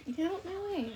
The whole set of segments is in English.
Get out my way.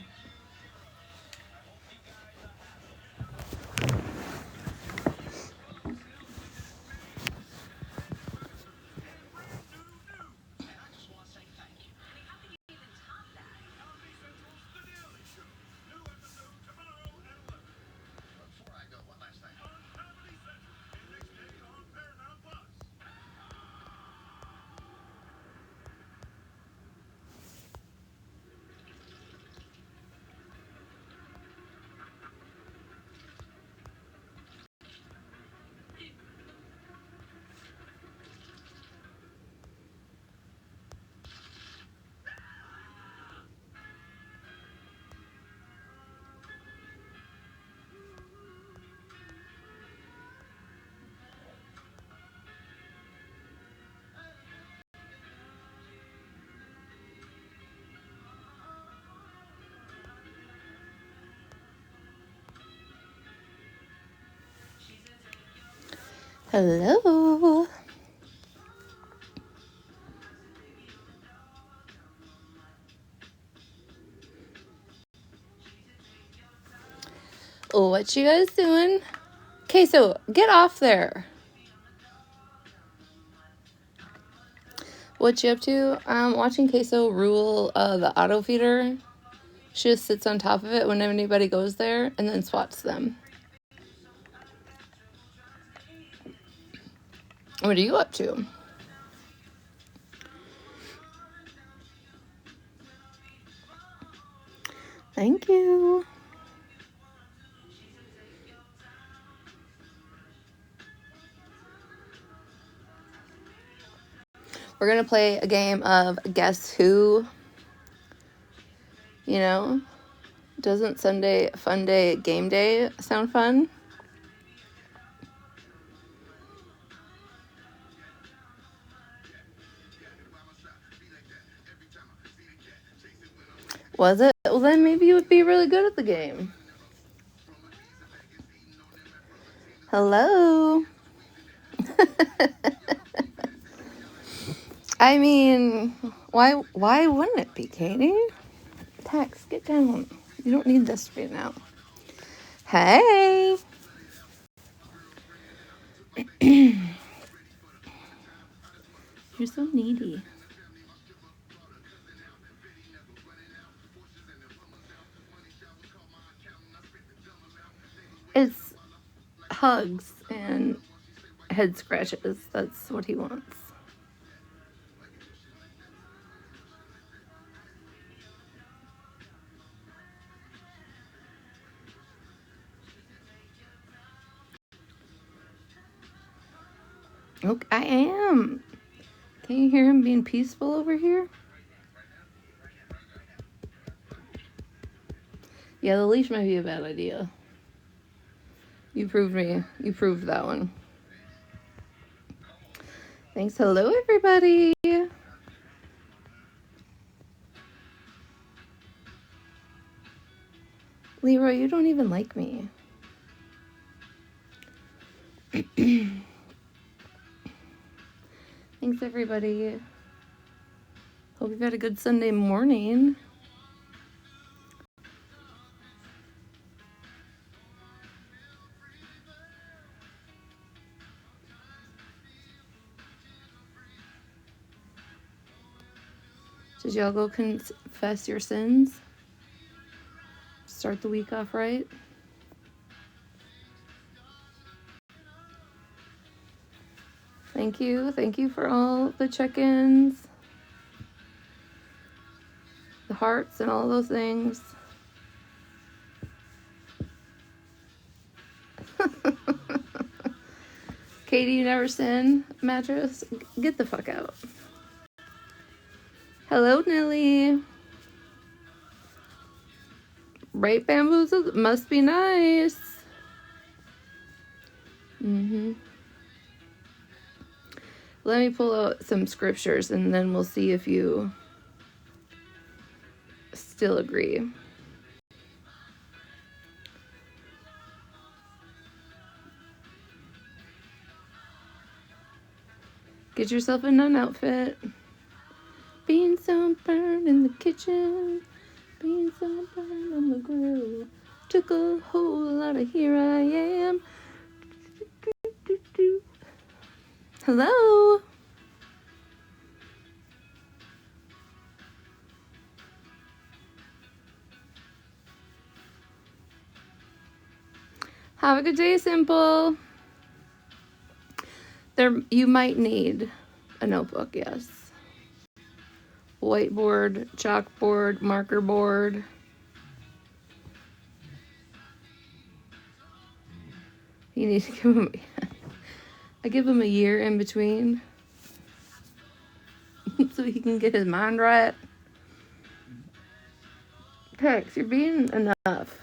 Hello. Oh, what you guys doing? Okay, so get off there. What you up to? I'm watching Queso rule the auto feeder. She just sits on top of it when anybody goes there and then swats them. What are you up to? Thank you. We're going to play a game of Guess Who. You know, doesn't Sunday Fun Day Game Day sound fun? Was it? Well, then maybe you would be really good at the game. Hello. I mean, why wouldn't it be, Katie? Tex, get down. You don't need this right now. Hey. You're so needy. It's hugs and head scratches. That's what he wants. Okay, I am. Can you hear him being peaceful over here? Yeah, the leash might be a bad idea. You proved that one. Thanks. Hello, everybody. Leroy, you don't even like me. Thanks, everybody. Hope you've had a good Sunday morning. Did y'all go confess your sins? Start the week off right? Thank you. Thank you for all the check-ins, the hearts, and all those things. Katie, you never sin, mattress? Get the fuck out. Hello, Nelly. Right, bamboozled? Must be nice. Let me pull out some scriptures and then we'll see if you still agree. Get yourself a nun outfit. Being so burned in the kitchen. Beans on burn on the grill. Took a whole lot of here I am. Hello. Have a good day, Simple. You might need a notebook, yes. Whiteboard, chalkboard, marker board. You need to give him. I give him a year in between, so he can get his mind right. Tex, you're being enough.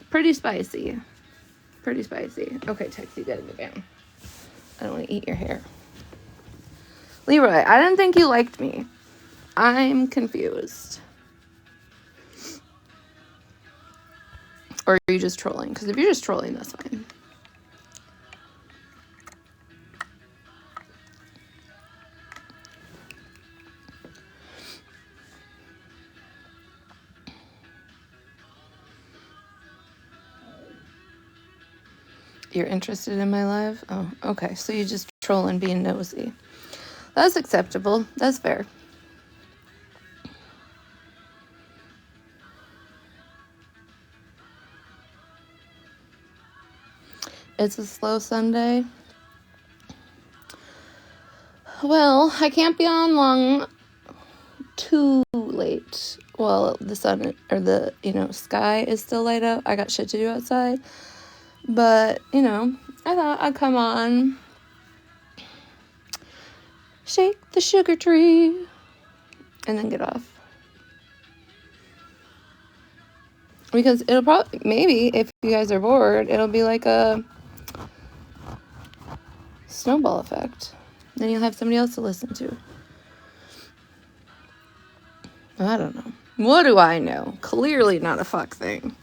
Pretty spicy. Pretty spicy. Okay, Tex, you gotta get down. I don't want to eat your hair. Leroy, I didn't think you liked me. I'm confused. Or are you just trolling? Because if you're just trolling, that's fine. You're interested in my life? Oh, okay. So you just troll and being nosy. That's acceptable. That's fair. It's a slow Sunday. Well, I can't be on long too late. Well, the sun or the, sky is still light out. I got shit to do outside. But, I thought I'd come on, shake the sugar tree, and then get off. Because it'll probably, maybe, if you guys are bored, it'll be like a snowball effect. Then you'll have somebody else to listen to. I don't know. What do I know? Clearly not a fuck thing.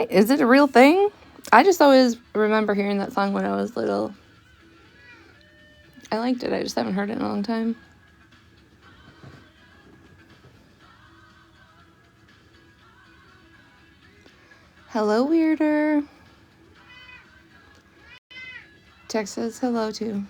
Is it a real thing? I just always remember hearing that song when I was little. I liked it. I just haven't heard it in a long time. Hello, weirder. Tex says hello too.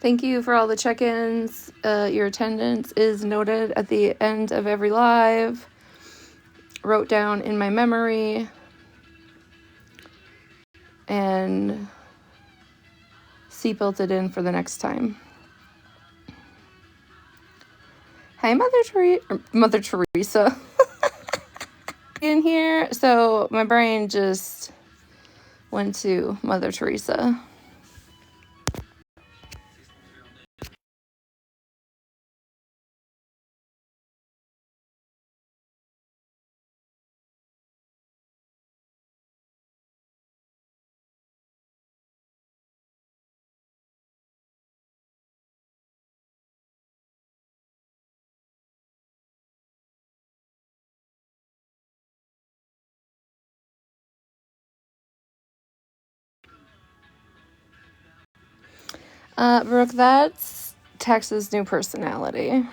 Thank you for all the check-ins. Your attendance is noted at the end of every live. Wrote down in my memory. And seatbelted in for the next time. Hi, Mother Teresa. In here, so my brain just went to Mother Teresa. Brooke, that's Tex's new personality.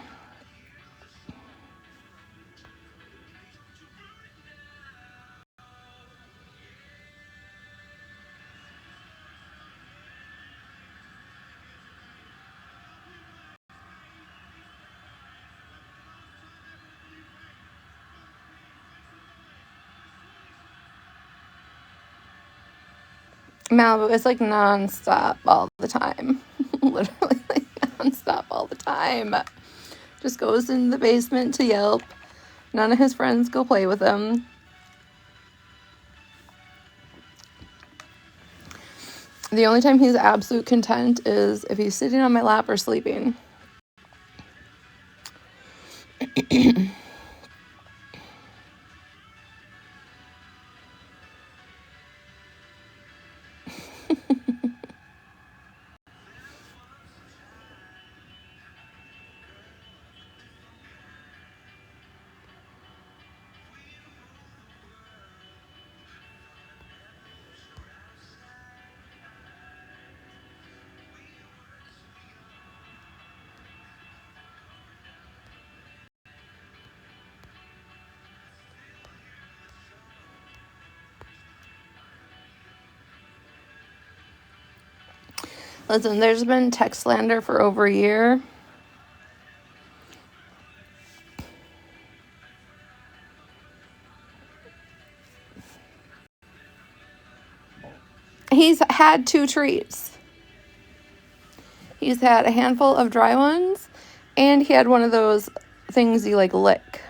Malibu is like non-stop all the time. Literally like non-stop all the time. Just goes in the basement to Yelp. None of his friends go play with him. The only time he's absolute content is if he's sitting on my lap or sleeping. Listen, there's been text slander for over a year. He's had 2 treats. He's had a handful of dry ones, and he had one of those things you like lick.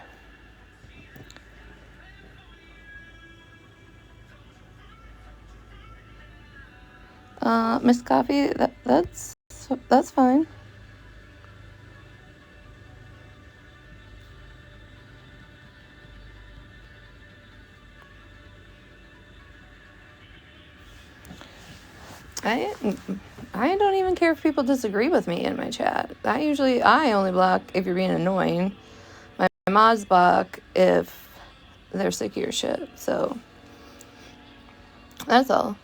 Miss Coffee, that's fine. I don't even care if people disagree with me in my chat. I only block if you're being annoying. My mods block if they're sick of your shit. So that's all.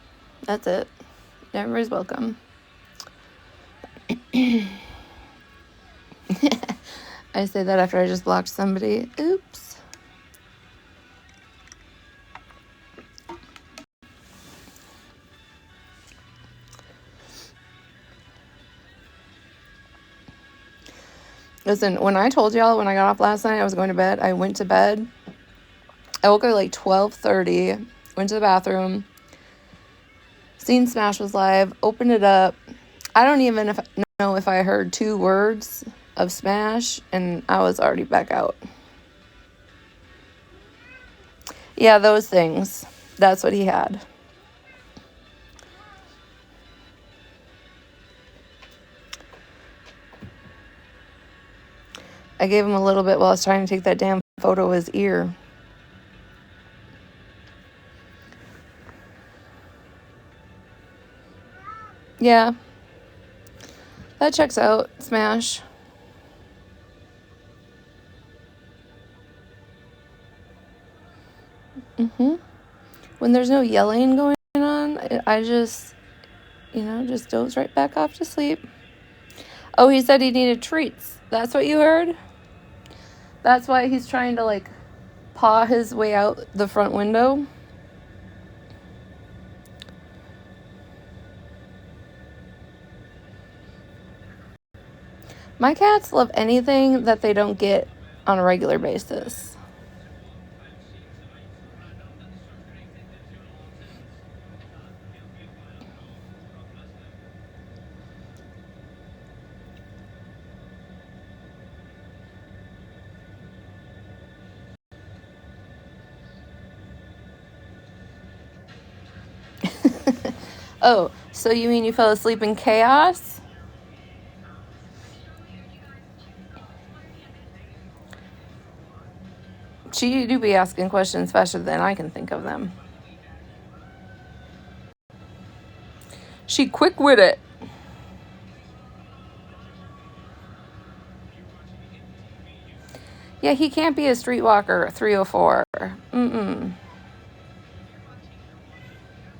That's it. Everybody's welcome. I say that after I just blocked somebody. Oops. Listen, when I told y'all when I got off last night I was going to bed, I went to bed. I woke up at like 12:30, went to the bathroom, seen Smash was live, opened it up. I don't even know if I heard 2 words of Smash, and I was already back out. Yeah, those things. That's what he had. I gave him a little bit while I was trying to take that damn photo of his ear. Yeah. That checks out, Smash. When there's no yelling going on, I just doze right back off to sleep. Oh, he said he needed treats. That's what you heard? That's why he's trying to, like, paw his way out the front window. My cats love anything that they don't get on a regular basis. Oh, so you mean you fell asleep in chaos? She do be asking questions faster than I can think of them. She quick with it. Yeah, he can't be a streetwalker 304.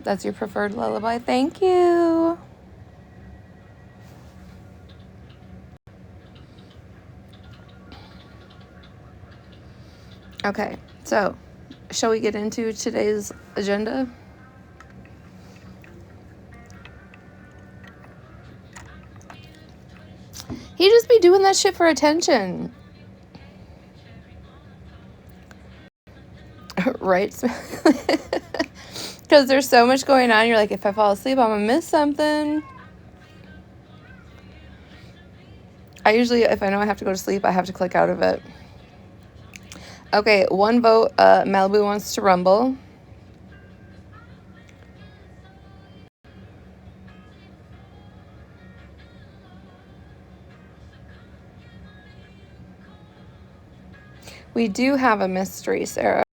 That's your preferred lullaby. Thank you. Okay, so shall we get into today's agenda? He just be doing that shit for attention. Right? Because there's so much going on. You're like, if I fall asleep, I'm going to miss something. I usually, if I know I have to go to sleep, I have to click out of it. Okay, 1 vote. Malibu wants to rumble. We do have a mystery, Sarah.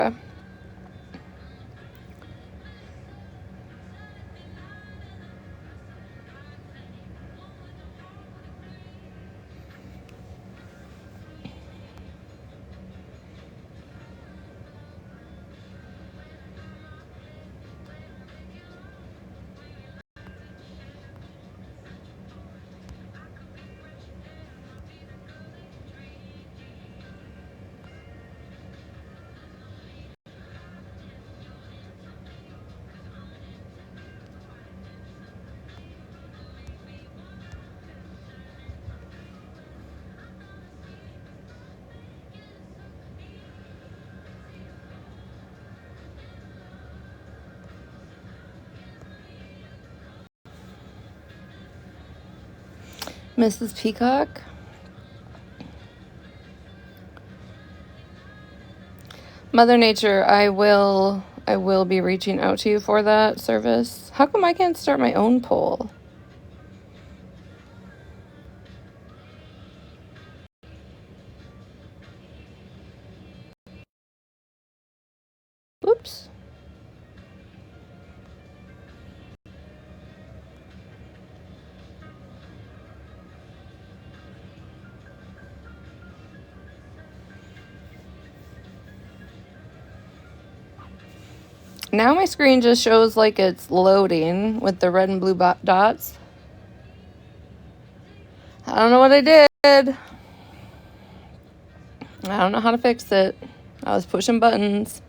Mrs. Peacock. Mother Nature, I will be reaching out to you for that service. How come I can't start my own poll? Oops. Now my screen just shows like it's loading with the red and blue dots. I don't know what I did. I don't know how to fix it. I was pushing buttons.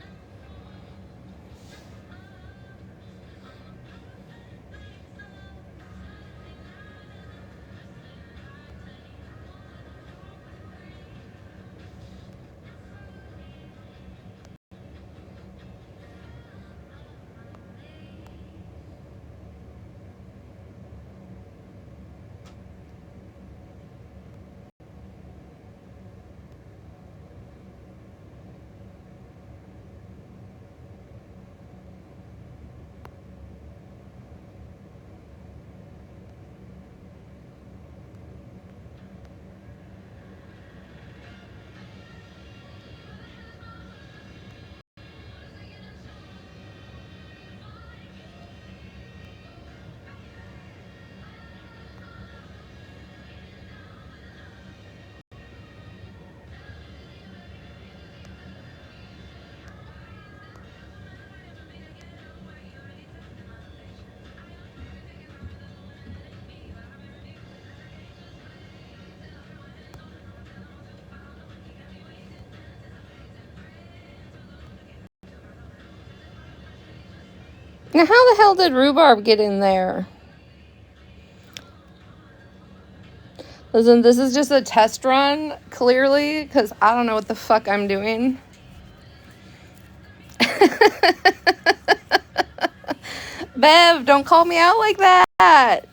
Now, how the hell did rhubarb get in there? Listen, this is just a test run, clearly, because I don't know what the fuck I'm doing. Bev, don't call me out like that.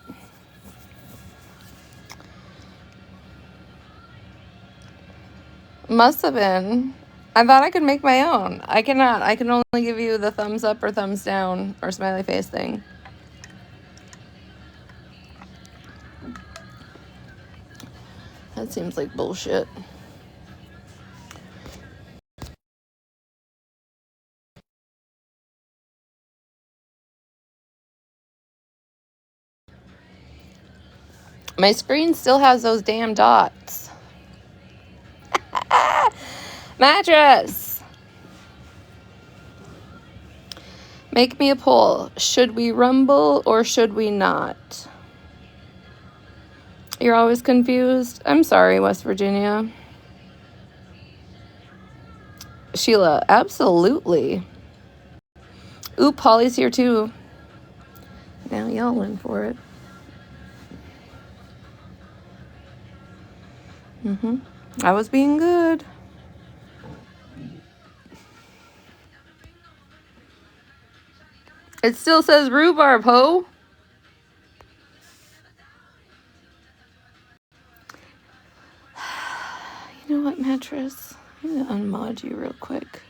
Must have been. I thought I could make my own. I cannot. I can only give you the thumbs up or thumbs down or smiley face thing. That seems like bullshit. My screen still has those damn dots. Mattress! Make me a poll. Should we rumble or should we not? You're always confused? I'm sorry, West Virginia. Sheila, absolutely. Ooh, Polly's here too. Now y'all win for it. I was being good. It still says rhubarb, ho. You know what, Mattress? I'm gonna unmod you real quick.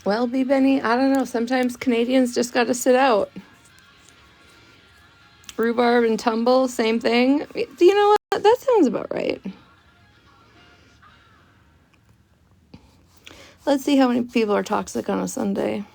Well, B. Benny, I don't know. Sometimes Canadians just gotta sit out. Rhubarb and tumble, same thing. Do you know what? That sounds about right. Let's see how many people are toxic on a Sunday.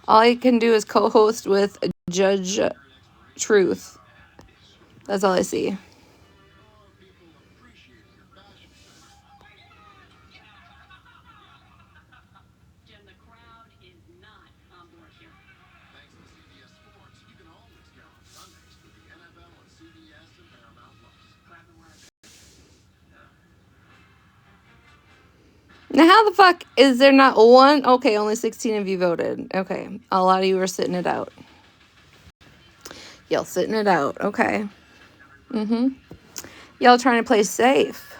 All I can do is co-host with Judge Truth. That's all I see. Now, how the fuck is there not one? Okay, only 16 of you voted. Okay, a lot of you are sitting it out. Y'all sitting it out. Okay. Y'all trying to play safe.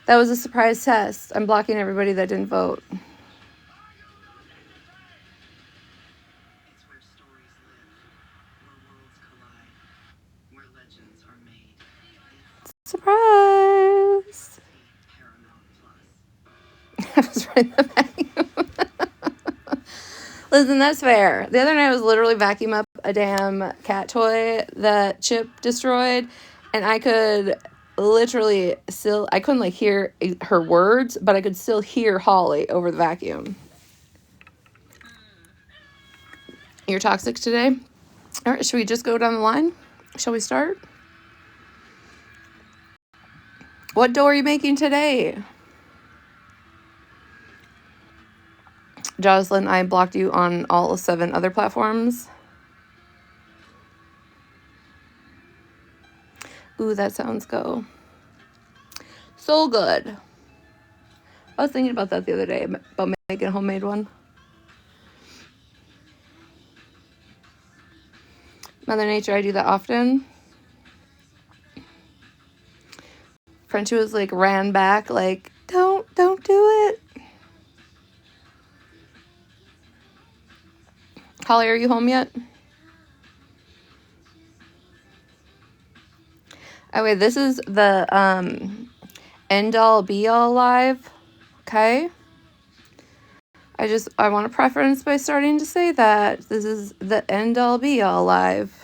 That was a surprise test. I'm blocking everybody that didn't vote. Surprise! I was right in the back. Listen, that's fair. The other night I was literally vacuuming up a damn cat toy that Chip destroyed, and I could literally still, I couldn't like hear her words, but I could still hear Holly over the vacuum. You're toxic today? All right, should we just go down the line? Shall we start? What dough are you making today? Jocelyn, I blocked you on all 7 other platforms. Ooh, that sounds go. So good. I was thinking about that the other day, about making a homemade one. Mother Nature, I do that often. Frenchie was like, ran back, like, don't do it. Holly, are you home yet? Okay, this is the end all be all live. Okay. I want to preference by starting to say that this is the end all be all live.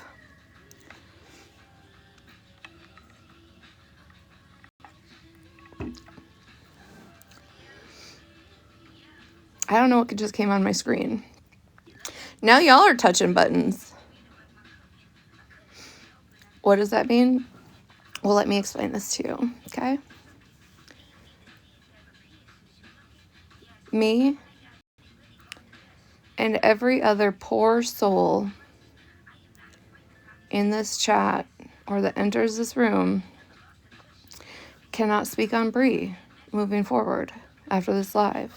I don't know what just came on my screen. Now y'all are touching buttons. What does that mean? Well, let me explain this to you, okay? Me and every other poor soul in this chat or that enters this room cannot speak on Bree moving forward after this live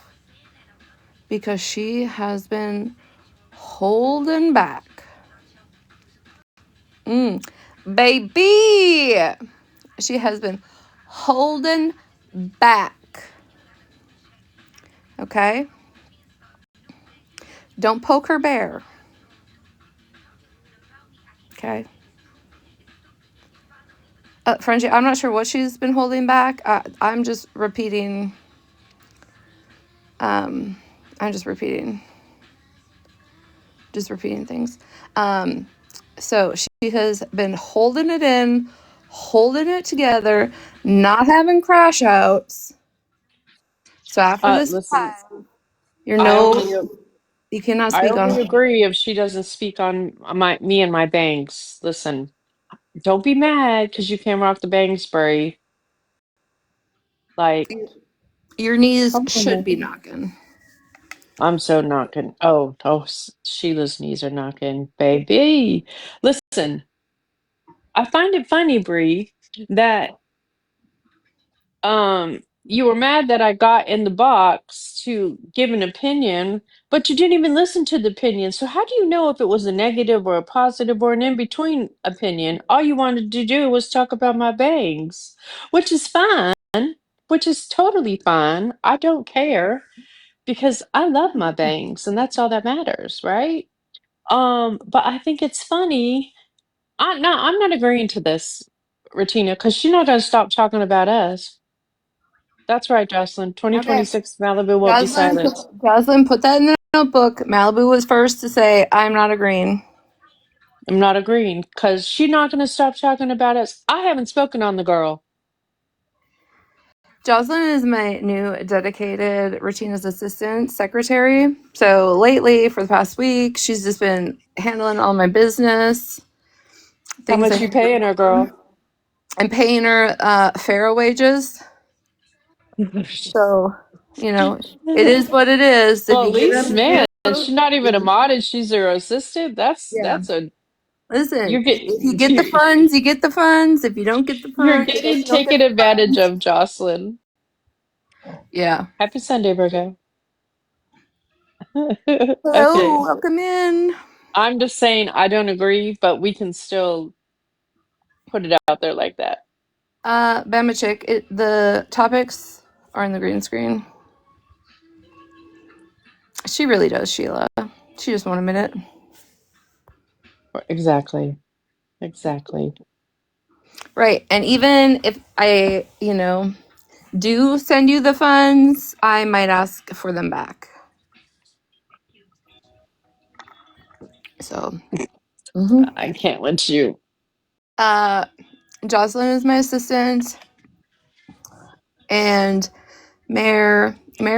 because she has been holding back. Baby! She has been holding back. Okay? Don't poke her bear. Okay? Frenchie, I'm not sure what she's been holding back. I'm just repeating. I'm just repeating things. So she has been holding it in, holding it together, not having crash outs. So after this Listen, time, you cannot I speak only on. agree if she doesn't speak on me and my bangs. Listen, don't be mad because you came off the bang spray. Like, Your knees come from should me. be knocking. I'm so knocking. Sheila's knees are knocking, baby. Listen, I find it funny, Bree, that you were mad that I got in the box to give an opinion, but you didn't even listen to the opinion. So how do you know if it was a negative or a positive or an in-between opinion? All you wanted to do was talk about my bangs, which is fine, which is totally fine. I don't care because I love my bangs and that's all that matters, right? But I think it's funny. I'm not agreeing to this, Retina, because she's not gonna stop talking about us. That's right, Jocelyn. Okay. 2026 Malibu won't be silenced. Jocelyn, put that in the notebook. Malibu was first to say, I'm not agreeing. I'm not agreeing because she's not going to stop talking about us. I haven't spoken on the girl. Jocelyn is my new dedicated Retina's assistant secretary. So lately, for the past week, she's just been handling all my business. How Things I much you need to get paying her, done. girl? I'm paying her fair wages. So, it is what it is. If Well, you at get least, them, man, she's not even a mod and she's her assistant. yeah. You're Listen, getting if you get the funds, you get the funds. If you don't get the you're funds, I guess getting you don't get taken the advantage funds. of, Jocelyn. Yeah. Happy Sunday, Virgo. Hello, Okay. welcome in. I'm just saying I don't agree, but we can still put it out there like that. Bama Chick, the topics are in the green screen. She really does, Sheila. She just won't admit it. Exactly. Exactly. Right. And even if I, do send you the funds, I might ask for them back. So, I can't let you. uh, Jocelyn is my assistant, and Mare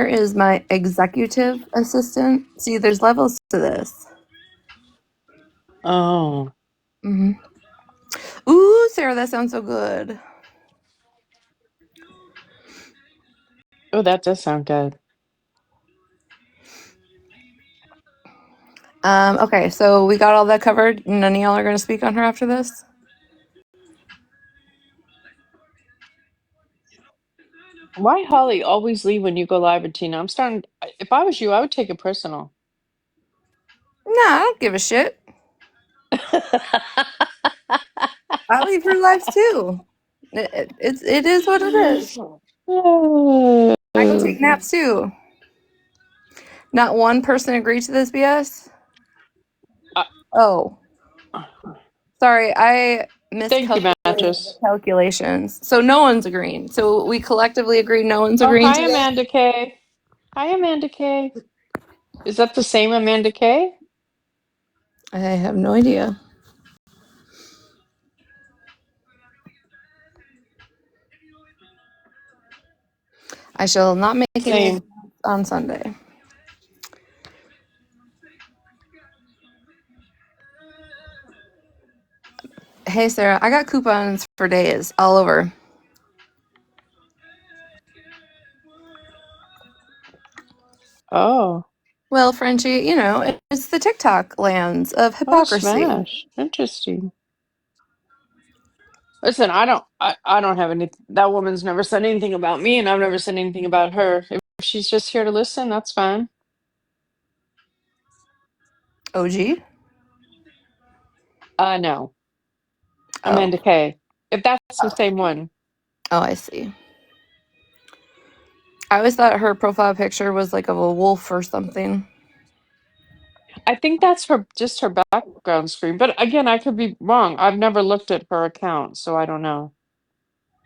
is my executive assistant. See, there's levels to this. Oh. hmm Ooh, Sarah, that sounds so good. Oh, that does sound good. Okay, so we got all that covered. None of y'all are going to speak on her after this? Why Holly always leave when you go live, Tina? I'm starting. If I was you, I would take it personal. Nah, I don't give a shit. I leave her lives too. It is what it is. I go take naps too. Not one person agreed to this BS. Uh, Oh, sorry, I Thank you, miscalculated the mattress. calculations. So no one's agreeing. So we collectively agree no one's Oh, agreeing hi, to this. Amanda K. Hi, Amanda K. Is that the same Amanda K? I have no idea. I shall not make any Same. on Sunday. Hey Sarah, I got coupons for days all over. Oh. Well, Frenchie, it's the TikTok lands of Oh, hypocrisy. smash. Interesting. Listen, I don't have any, that woman's never said anything about me, and I've never said anything about her. If she's just here to listen, that's fine. OG? No. Oh. Amanda K. If that's the same one. Oh, I see. I always thought her profile picture was like of a wolf or something. I think that's just her background screen. But again, I could be wrong. I've never looked at her account, so I don't know.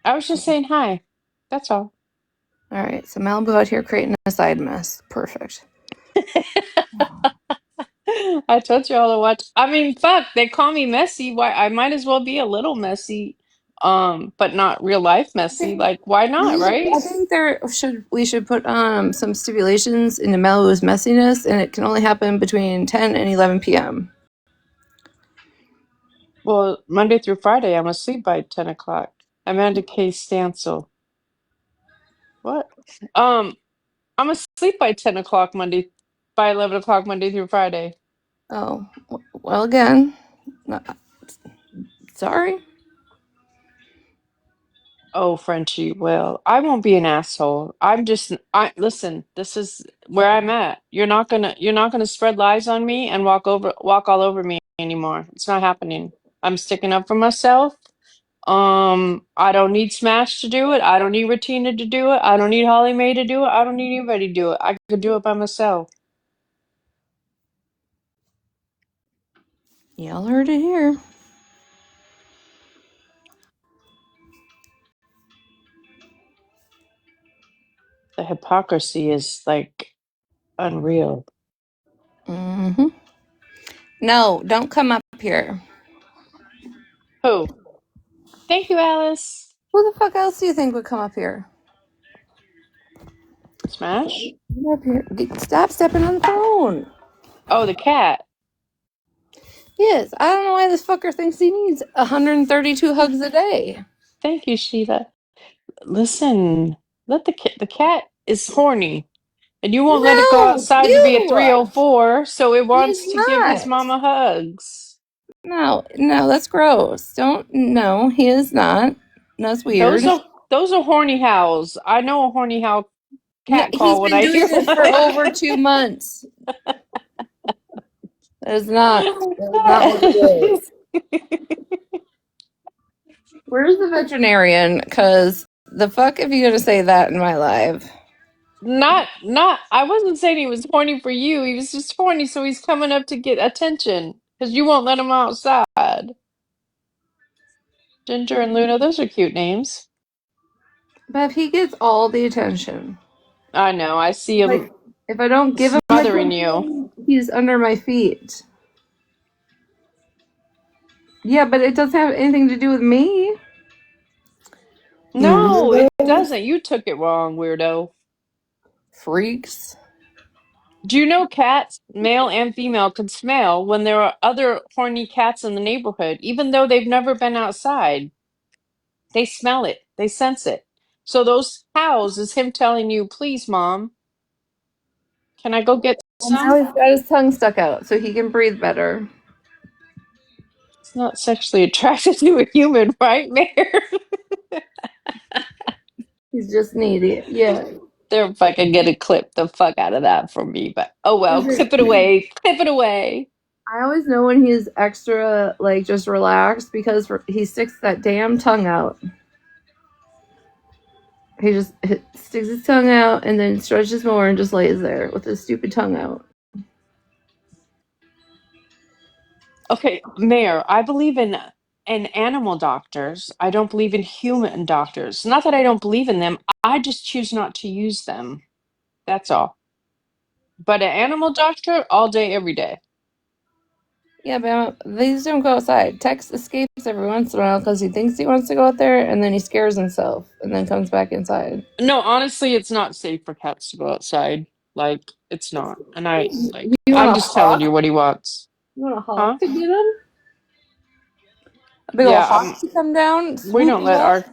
I was just saying hi. That's all. All right, so Malibu out here creating a side mess. Perfect. I told you all to watch. I mean, fuck, they call me messy. Why I might as well be a little messy, but not real life I messy. think Like, why not, right? I think we should put some stipulations into Malibu's messiness, and it can only happen between 10 and 11 p.m. Well, Monday through Friday, I'm asleep by 10 o'clock. Amanda K. Stancil. What? Um, I'm asleep by 10 o'clock by 11 o'clock Monday through Friday. Oh, well, again, sorry. Oh, Frenchie, well, I won't be an asshole. Listen, this is where I'm at. You're not gonna spread lies on me and walk all over me anymore. It's not happening. I'm sticking up for myself. I don't need Smash to do it. I don't need Retina to do it. I don't need Holly Mae to do it. I don't need anybody to do it. I could do it by myself. Y'all heard it here. The hypocrisy is like unreal. hmm No, don't come up here. Who? Thank you, Alice. Who the fuck else do you think would come up here? Smash? Get up here. Stop stepping on the phone. Oh, the cat. Yes, I don't know why this fucker thinks he needs 132 hugs a day. Thank you, Sheila. Listen, the cat is horny, and you won't let it go No, outside to be a you. 304, so it He is wants to give his not. mama hugs. No, that's gross. Don't. No, he is not. That's Those weird. are those are horny howls. I know a horny howl. No, cat he's call when been I doing hear this for over 2 months. That is not. That is not what it is. Where's the veterinarian? Because the fuck if you gonna say that in my live? Not. I wasn't saying he was horny for you. He was just horny, so he's coming up to get attention because you won't let him outside. Ginger and Luna, those are cute names. But if he gets all the attention, I know. I see him like if I don't give him smothering you. attention, he's under my feet. Yeah, but it doesn't have anything to do with me. You No, it weirdos. doesn't. You took it wrong, weirdo. Freaks. Do you know cats, male and female, can smell when there are other horny cats in the neighborhood, even though they've never been outside? They smell it, they sense it. So those howls is him telling you, please, mom, can I go get Well, now some? he's got his tongue stuck out so he can breathe better. It's not sexually attracted to a human, right, Mayor? He's just needy. Yeah. They're fucking gonna clip the fuck out of that from me, but oh well, Listen, clip it away, clip it away. I always know when he's extra, like, just relaxed because he sticks that damn tongue out. He just sticks his tongue out and then stretches more and just lays there with his stupid tongue out. Okay, Mayor, I believe in animal doctors. I don't believe in human doctors. Not that I don't believe in them. I just choose not to use them. That's all. But an animal doctor all day, every day. Yeah, but these don't go outside. Tex escapes every once in a while because he thinks he wants to go out there and then he scares himself and then comes back inside. No, honestly, it's not safe for cats to go outside. Like, it's not. And You I'm want a just telling you hawk? what he wants. You want a hawk Huh? to get him? A big old Yeah, hawk to come down, we swoop don't him let up?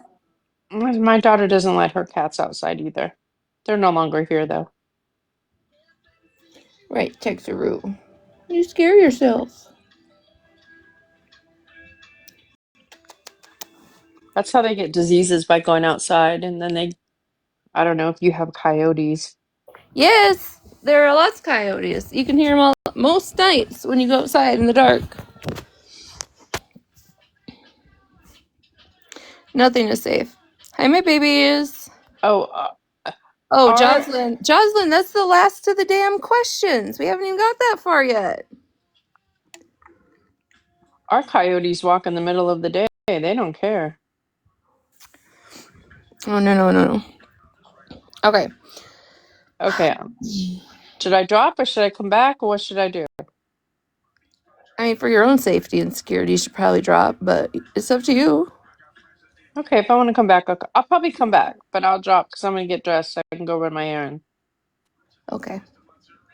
my daughter doesn't let her cats outside either. They're no longer here though. Right, Texaroo. You scare yourself. That's how they get diseases by going outside and then I don't know if you have coyotes. Yes, there are lots of coyotes. You can hear them all most nights when you go outside in the dark. Nothing is safe. Hi, my babies. Oh, Oh, our Jocelyn. Jocelyn, that's the last of the damn questions. We haven't even got that far yet. our coyotes walk in the middle of the day. They don't care. Oh, no. Okay. Okay, should I drop or should I come back or what should I do? I mean, for your own safety and security, you should probably drop, but it's up to you. Okay, if I want to come back, I'll probably come back, but I'll drop because I'm gonna get dressed so I can go run my errand. Okay.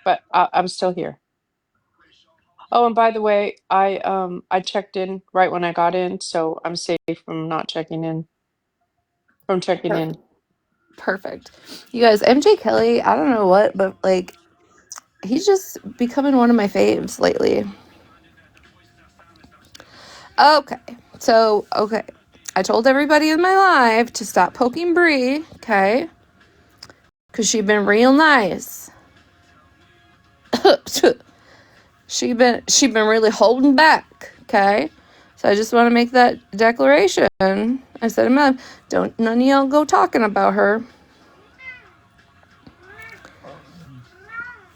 But I'm still here. Oh, and by the way, I checked in right when I got in, so I'm safe from not checking in. From checking in. Perfect. You guys, MJ Kelly, I don't know what, but like, he's just becoming one of my faves lately. Okay. So, okay. I told everybody in my live to stop poking Brie, okay? Because she'd been real nice. she'd been really holding back, okay? So I just want to make that declaration. I said, don't none of y'all go talking about her.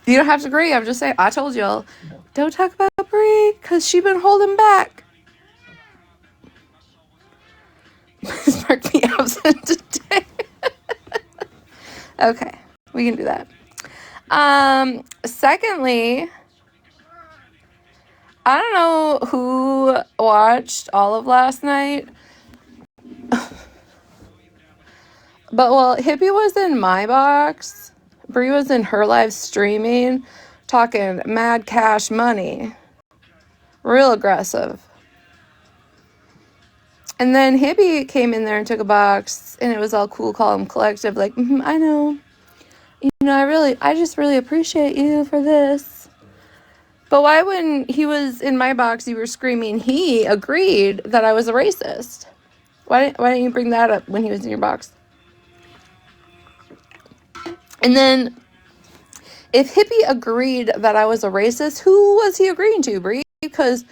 You don't have to agree. I'm just saying. I told y'all, don't talk about Brie because she been holding back. Mark me absent today. Okay, we can do that. Secondly, I don't know who watched all of last night, but well, Hippie was in my box. Brie was in her live streaming, talking mad cash money, real aggressive. And then Hippie came in there and took a box, and it was all cool, calm, collective. Like, I know, I just really appreciate you for this. But why, when he was in my box, you were screaming? He agreed that I was a racist. Why didn't you bring that up when he was in your box? And then if Hippie agreed that I was a racist, who was he agreeing to, Bree? Because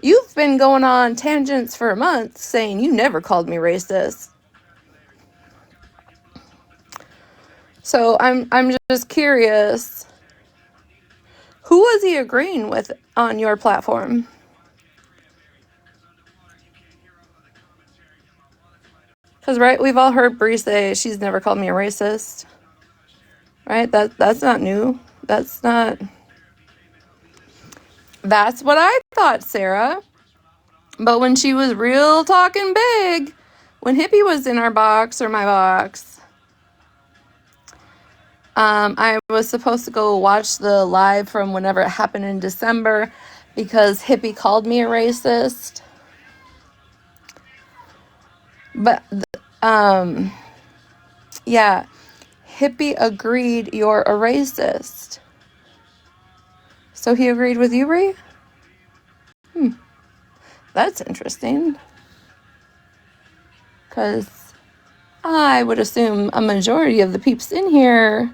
you've been going on tangents for a month saying you never called me racist. So I'm just curious, who was he agreeing with on your platform? Because, right, we've all heard Bree say she's never called me a racist. Right? That's not new. That's what I thought, Sarah. But when she was real talking big, when Hippie was in our box or my box, I was supposed to go watch the live from whenever it happened in December because Hippie called me a racist. But, yeah, Hippie agreed you're a racist. So he agreed with you, Bree? That's interesting. Because I would assume a majority of the peeps in here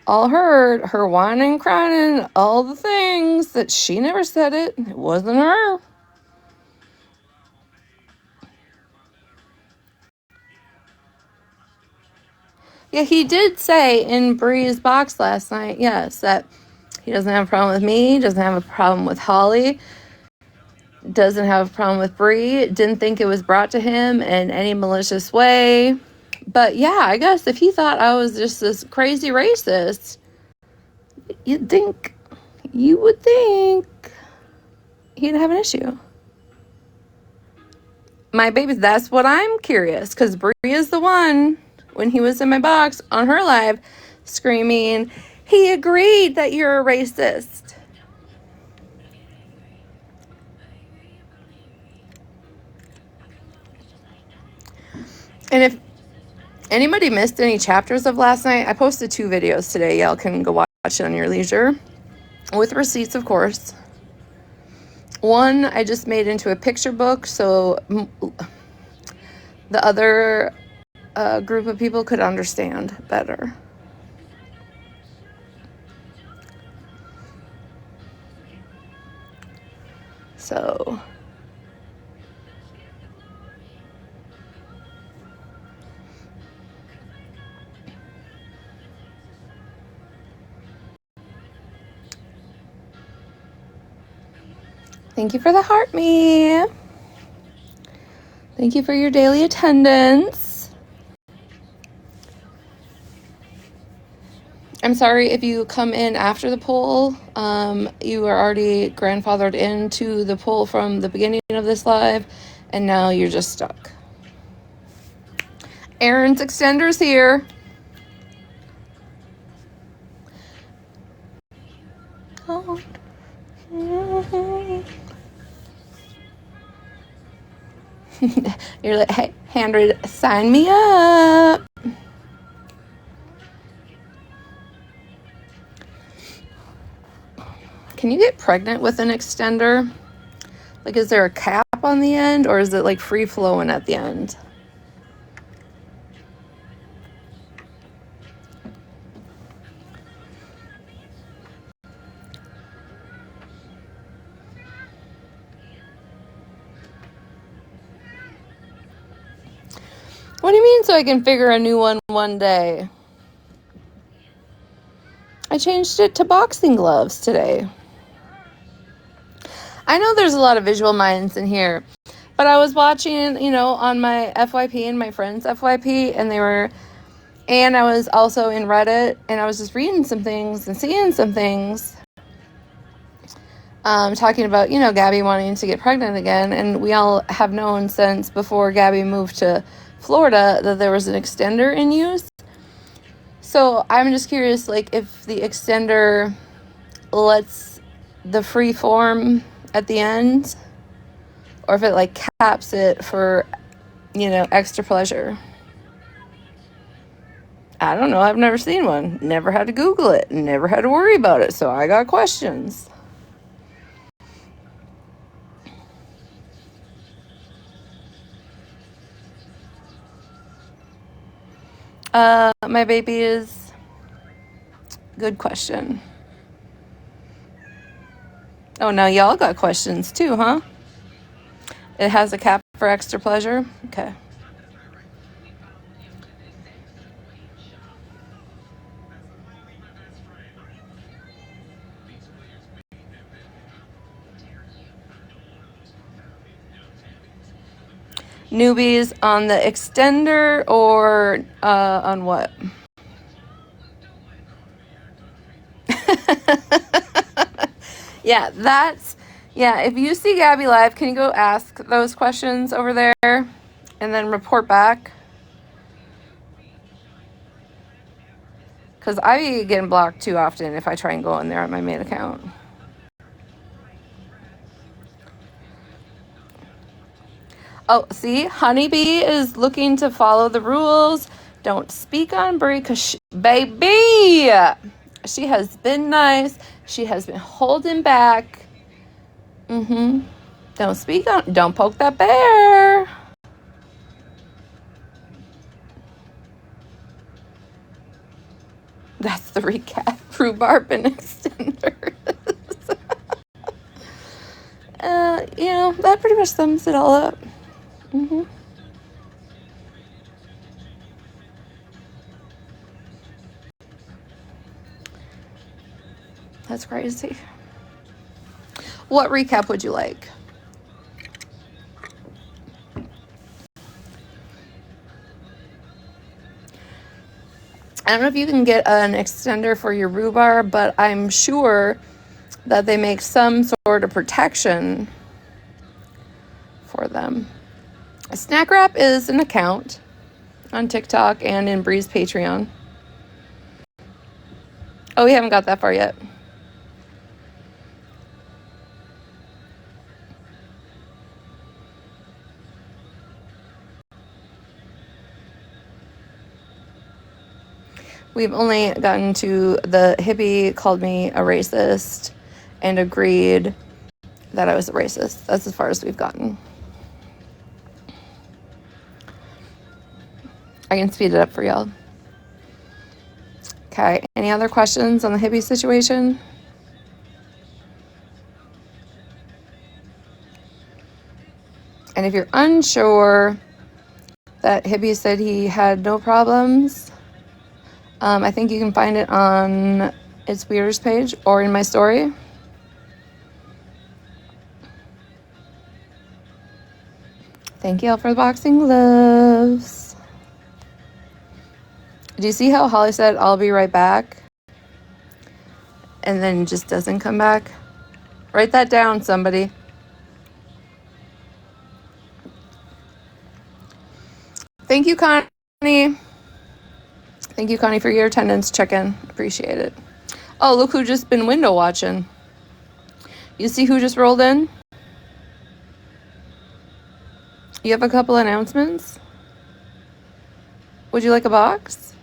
all heard her whining and crying, all the things that she never said it. It wasn't her. Yeah, he did say in Bree's box last night, yes, that he doesn't have a problem with me, doesn't have a problem with Holly, doesn't have a problem with Bree, didn't think it was brought to him in any malicious way. But yeah, I guess if he thought I was just this crazy racist, you would think he'd have an issue. My baby, that's what I'm curious, because Bree is the one, when he was in my box on her live, screaming, he agreed that you're a racist. And if anybody missed any chapters of last night, I posted 2 videos today. Y'all can go watch it on your leisure, with receipts, of course. One I just made into a picture book, so the other group of people could understand better. So thank you for the heart, me. Thank you for your daily attendance. I'm sorry if you come in after the poll. You are already grandfathered into the poll from the beginning of this live, and now you're just stuck. Aaron's extender's here. Oh. You're like, hey, Handred, sign me up. Can you get pregnant with an extender? Like, is there a cap on the end, or is it like free flowing at the end? What do you mean so I can figure a new one day? I changed it to boxing gloves today. I know there's a lot of visual minds in here, but I was watching, on my FYP and my friend's FYP, and I was also in Reddit, and I was just reading some things and seeing some things, talking about, Gabby wanting to get pregnant again, and we all have known since before Gabby moved to Florida that there was an extender in use. So I'm just curious, like, if the extender lets the free form at the end, or if it like caps it for, extra pleasure. I don't know. I've never seen one. Never had to Google it. Never had to worry about it. So I got questions. My baby is Good question. Oh, now y'all got questions too, huh? It has a cap for extra pleasure? Okay. Newbies on the extender or on what? Yeah, if you see Gabby live, can you go ask those questions over there and then report back? Because I be getting blocked too often if I try and go in there on my main account. Oh, see, Honeybee is looking to follow the rules. Don't speak on Brie because, baby, she has been nice. She has been holding back. Don't poke that bear. That's the recap. Rhubarb and extenders. That pretty much sums it all up. That's crazy. What recap would you like? I don't know if you can get an extender for your rhubarb, but I'm sure that they make some sort of protection for them. Snack Wrap is an account on TikTok and in Bree's Patreon. Oh, we haven't got that far yet. We've only gotten to the hippie called me a racist and agreed that I was a racist. That's as far as we've gotten. I can speed it up for y'all. Okay, any other questions on the hippie situation? And if you're unsure that hippie said he had no problems, I think you can find it on It's Weirders page or in my story. Thank you all for the boxing gloves. Do you see how Holly said, I'll be right back? And then just doesn't come back? Write that down, somebody. Thank you, Connie. Thank you, Connie, for your attendance check-in. Appreciate it. Oh, look who just been window watching. You see who just rolled in? You have a couple announcements? Would you like a box?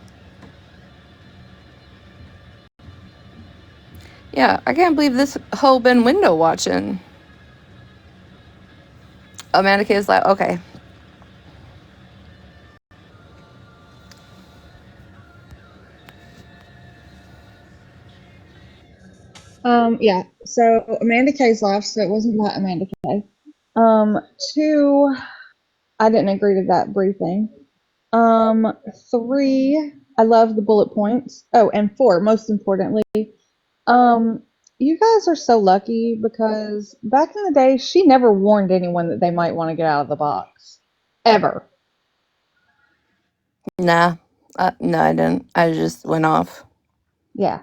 Yeah, I can't believe this hoe been window watching. Amanda K is like, okay. Yeah, so Amanda K's left, so it wasn't about Amanda K. Two, I didn't agree to that briefing. Three, I love the bullet points. Oh, and four, most importantly, you guys are so lucky because back in the day, she never warned anyone that they might want to get out of the box. Ever. Nah. No, I didn't. I just went off. Yeah.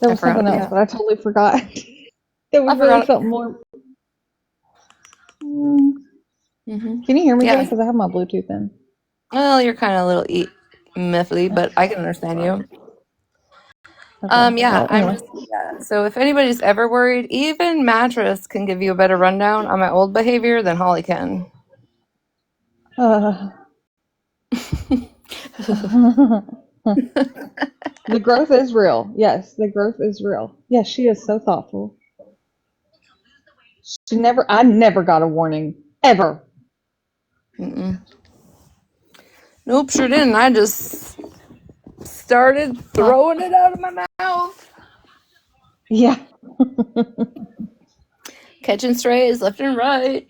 There I was forgot. something else, Yeah. but I totally forgot. There was I really forgot. something more. Mm-hmm. Can you hear me good? Yeah. Because I have my Bluetooth in. Well, you're kind of a little miffly, but I can understand you. Okay. Yeah, Well, anyway. so if anybody's ever worried, even Mattress can give you a better rundown on my old behavior than Holly can. The growth is real. Yes, the growth is real. Yes, she is so thoughtful. I never got a warning. Ever. Mm-mm. Nope, sure didn't. I just started throwing it out of my mouth. Yeah. Catching strays left and right.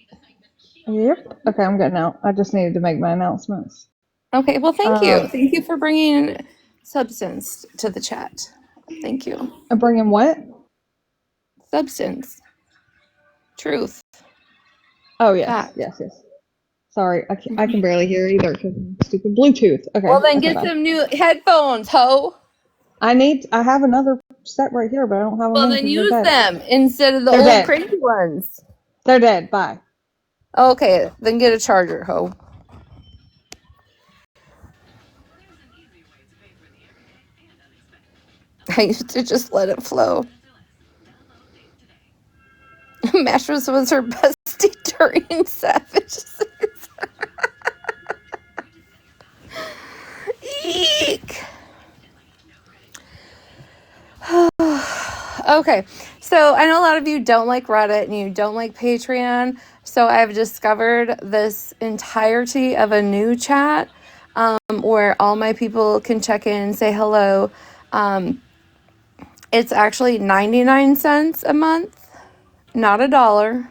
Yep. Okay, I'm good now. I just needed to make my announcements. Okay, well, thank you. Thank you for bringing substance to the chat. Thank you. I'm bringing what? Substance. Truth. Oh, yes. Fact. Yes. Sorry, I can barely hear either because stupid Bluetooth. Okay. Well, then Okay, get bye. some new headphones, ho. I have another set right here, but I don't have them Well, in then because they're use dead. them instead of the They're old dead. crazy ones. They're dead. Bye. Okay, then get a charger, ho. I used to just let it flow. Mattress was her bestie during Savage. Eek. Okay, so I know a lot of you don't like Reddit and you don't like Patreon, so I've discovered this entirety of a new chat where all my people can check in and say hello. It's actually 99 cents a month, not $1.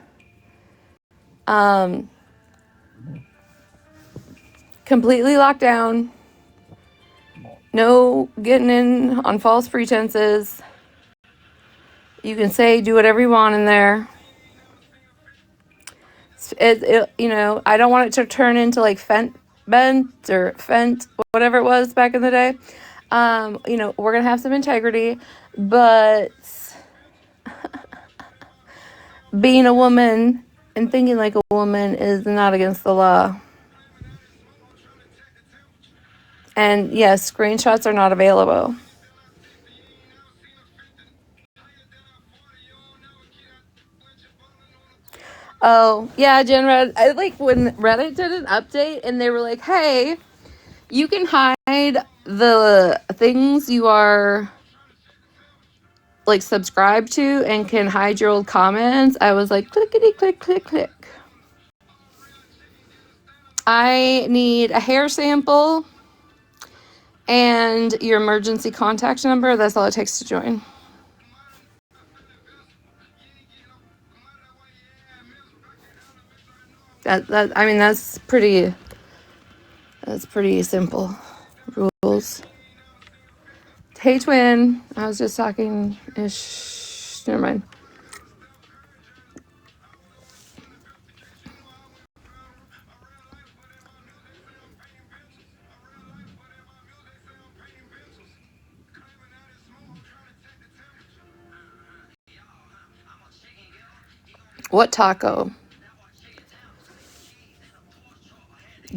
Completely locked down. No getting in on false pretenses. You can say, do whatever you want in there. I don't want it to turn into like Fent, whatever it was back in the day. We're going to have some integrity, but being a woman and thinking like a woman is not against the law. And yes, screenshots are not available. Oh, yeah, Jen Red. I like when Reddit did an update and they were like, hey, you can hide the things you are like subscribed to and can hide your old comments. I was like, clickety click, click, click. I need a hair sample and your emergency contact number. That's all it takes to join. That's pretty simple rules. Hey, twin. I was just talking ish. Never mind. What taco?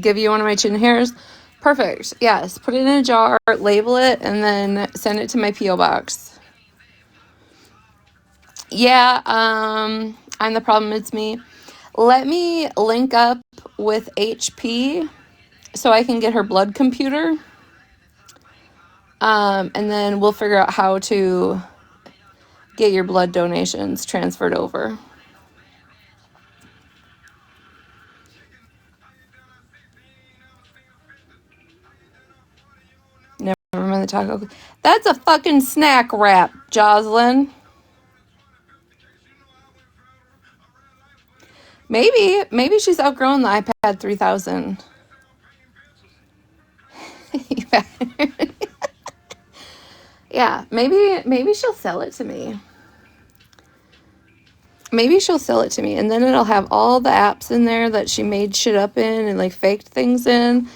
Give you one of my chin hairs? Perfect. Yes. Put it in a jar, label it, and then send it to my P.O. box. Yeah, I'm the problem. It's me. Let me link up with HP so I can get her blood computer. And then we'll figure out how to get your blood donations transferred over. Never mind the taco. That's a fucking snack wrap, Jocelyn. Maybe she's outgrown the iPad 3000. Yeah, maybe she'll sell it to me. Maybe she'll sell it to me, and then it'll have all the apps in there that she made shit up in and like faked things in.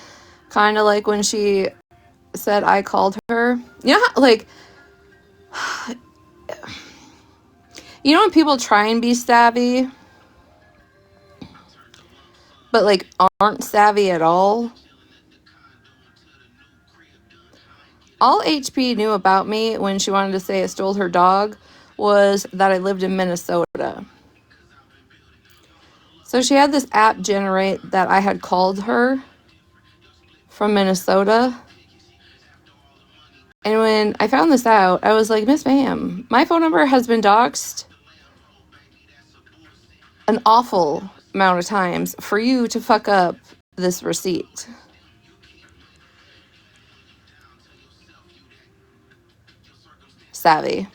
Kind of like when she said I called her. When people try and be savvy, but like aren't savvy at all. All HP knew about me when she wanted to say I stole her dog was that I lived in Minnesota. So she had this app generate that I had called her from Minnesota. And when I found this out, I was like, Miss Ma'am, my phone number has been doxxed an awful amount of times for you to fuck up this receipt. savvy.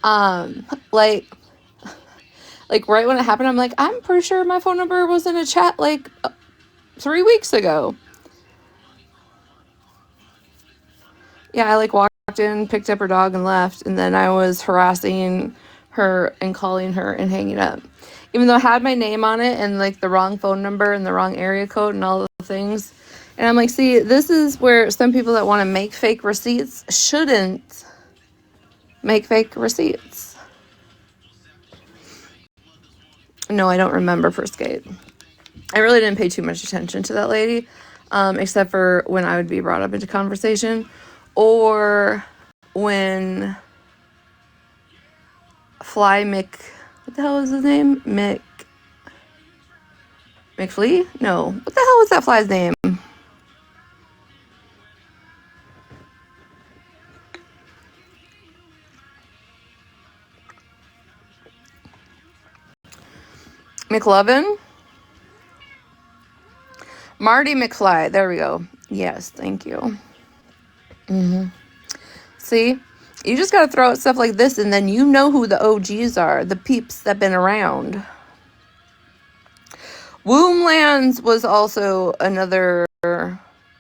Like right when it happened, I'm like, I'm pretty sure my phone number was in a chat like 3 weeks ago. Yeah, I like walked in, picked up her dog, and left, and then I was harassing her and calling her and hanging up. Even though I had my name on it and like the wrong phone number and the wrong area code and all the things. And I'm like, see, this is where some people that want to make fake receipts shouldn't make fake receipts. No, I don't remember first gate. I really didn't pay too much attention to that lady, except for when I would be brought up into conversation, or when what the hell was his name? McFlea? No. What the hell was that fly's name? McLovin? Marty McFly. There we go. Yes, thank you. See? You just gotta throw out stuff like this, and then you know who the OGs are, the peeps that been around. Womblands was also another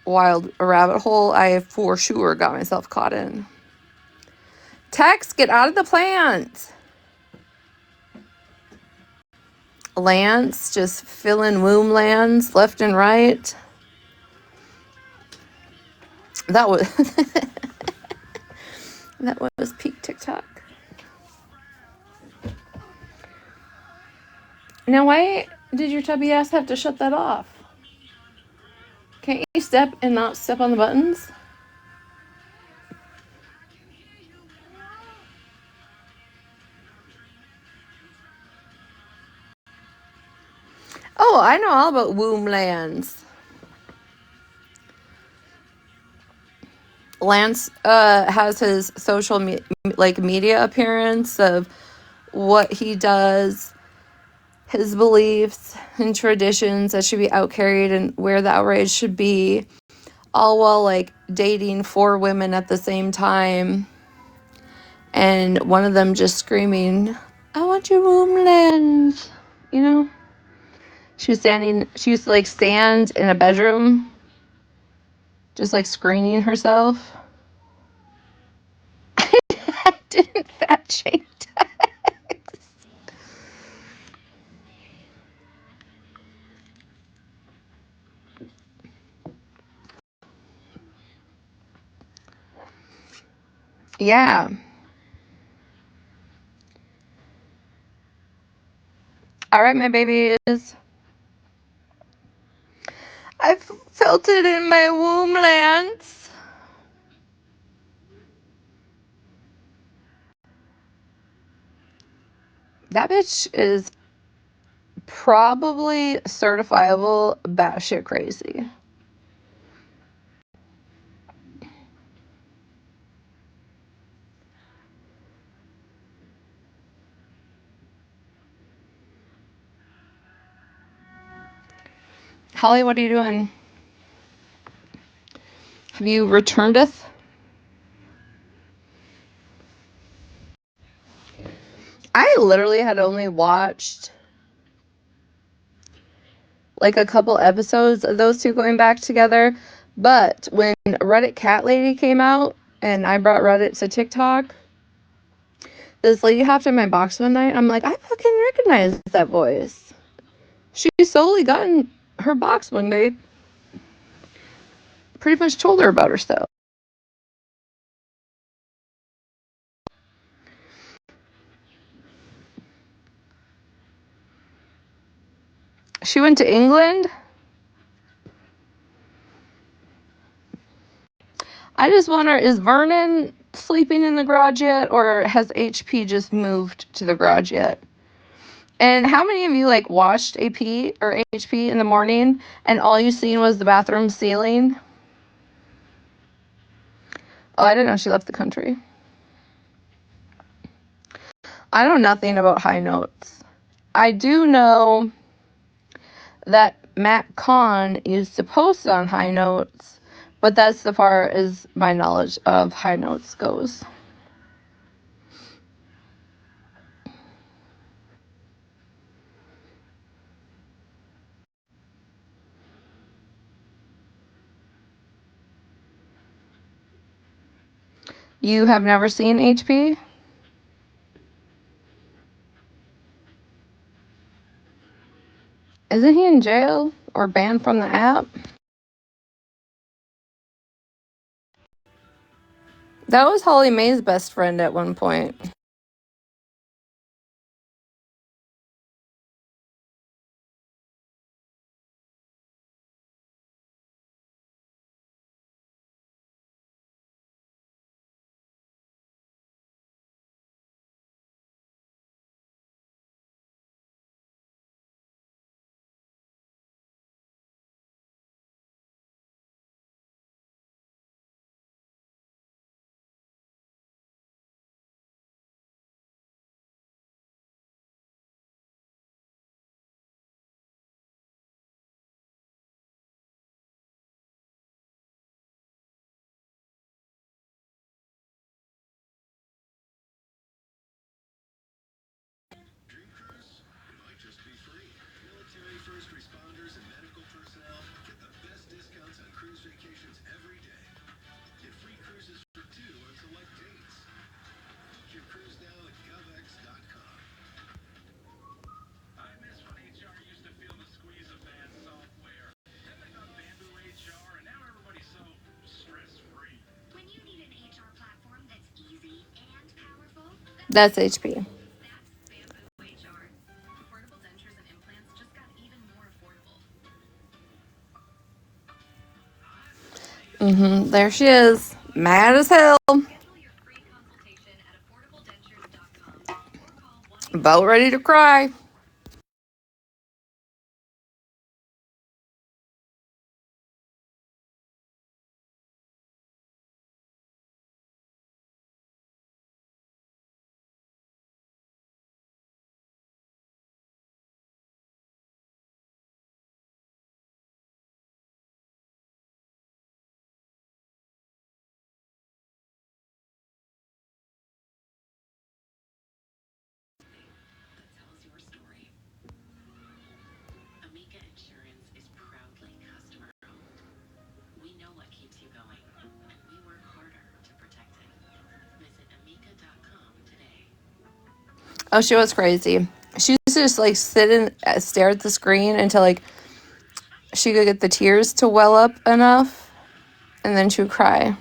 wild rabbit hole I for sure got myself caught in. Tex, get out of the plant. Lance just filling Womblands left and right. That was that was peak TikTok. Now, why did your tubby ass have to shut that off? Can't you step and not step on the buttons? Oh, I know all about Womblands. Lance has his social media appearance of what he does, his beliefs and traditions that should be outcarried and where the outrage should be, all while like dating 4 women at the same time, and one of them just screaming, I want your Womblands, you know? She used to like stand in a bedroom just like screening herself. I didn't fat shame Tex. Yeah. All right, my babies. I felt it in my Womblands. That bitch is probably certifiable batshit crazy. Holly, what are you doing? Have you returnedeth? I literally had only watched like a couple episodes of those two going back together. But when Reddit Cat Lady came out and I brought Reddit to TikTok, this lady hopped in my box one night. I'm like, I fucking recognize that voice. She solely got in her box one day. Pretty much told her about herself. She went to England. I just wonder, is Vernon sleeping in the garage yet, or has HP just moved to the garage yet? And how many of you like watched AP or HP in the morning and all you seen was the bathroom ceiling? Oh, I didn't know she left the country. I know nothing about high notes. I do know that Matt Kahn used to post on high notes, but that's the far as my knowledge of high notes goes. You have never seen HP? Isn't he in jail or banned from the app? That was Holly Mae's best friend at one point. That's HP. There she is. Mad as hell. About ready to cry. Oh, she was crazy. She used to just like sit and stare at the screen until like she could get the tears to well up enough, and then she would cry.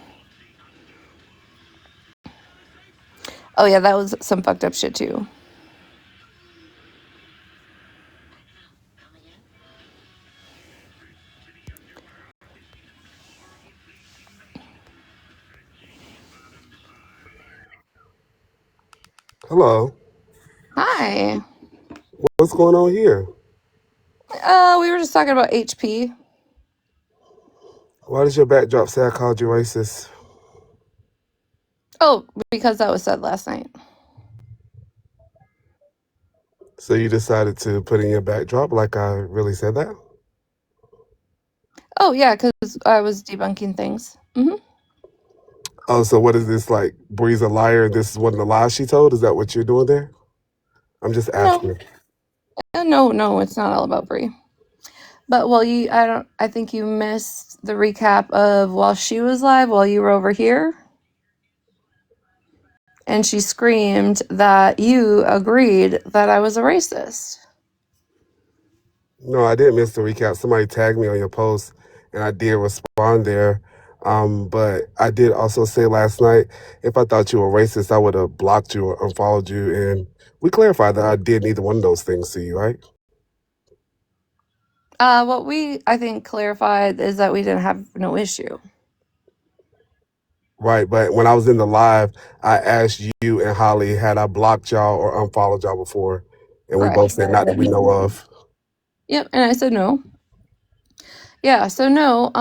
Oh yeah, that was some fucked up shit too. Hello. Hi. What's going on here? We were just talking about HP. Why does your backdrop say I called you racist? Oh, because that was said last night. So you decided to put in your backdrop like I really said that? Oh yeah, because I was debunking things. Oh, so what is this like? Bree's a liar and this is one of the lies she told? Is that what you're doing there? I'm just No, asking. no, it's not all about Brie. But I think you missed the recap of while she was live, while you were over here, and she screamed that you agreed that I was a racist. No, I didn't miss the recap. Somebody tagged me on your post and I did respond there. But I did also say last night, if I thought you were racist, I would have blocked you or unfollowed you. And we clarified that I did neither one of those things to you, right? What I think clarified is that we didn't have no issue. Right, but when I was in the live, I asked you and Holly, had I blocked y'all or unfollowed y'all before? And we both Right. said not that we know of. Yep, and I said no. Yeah, so no,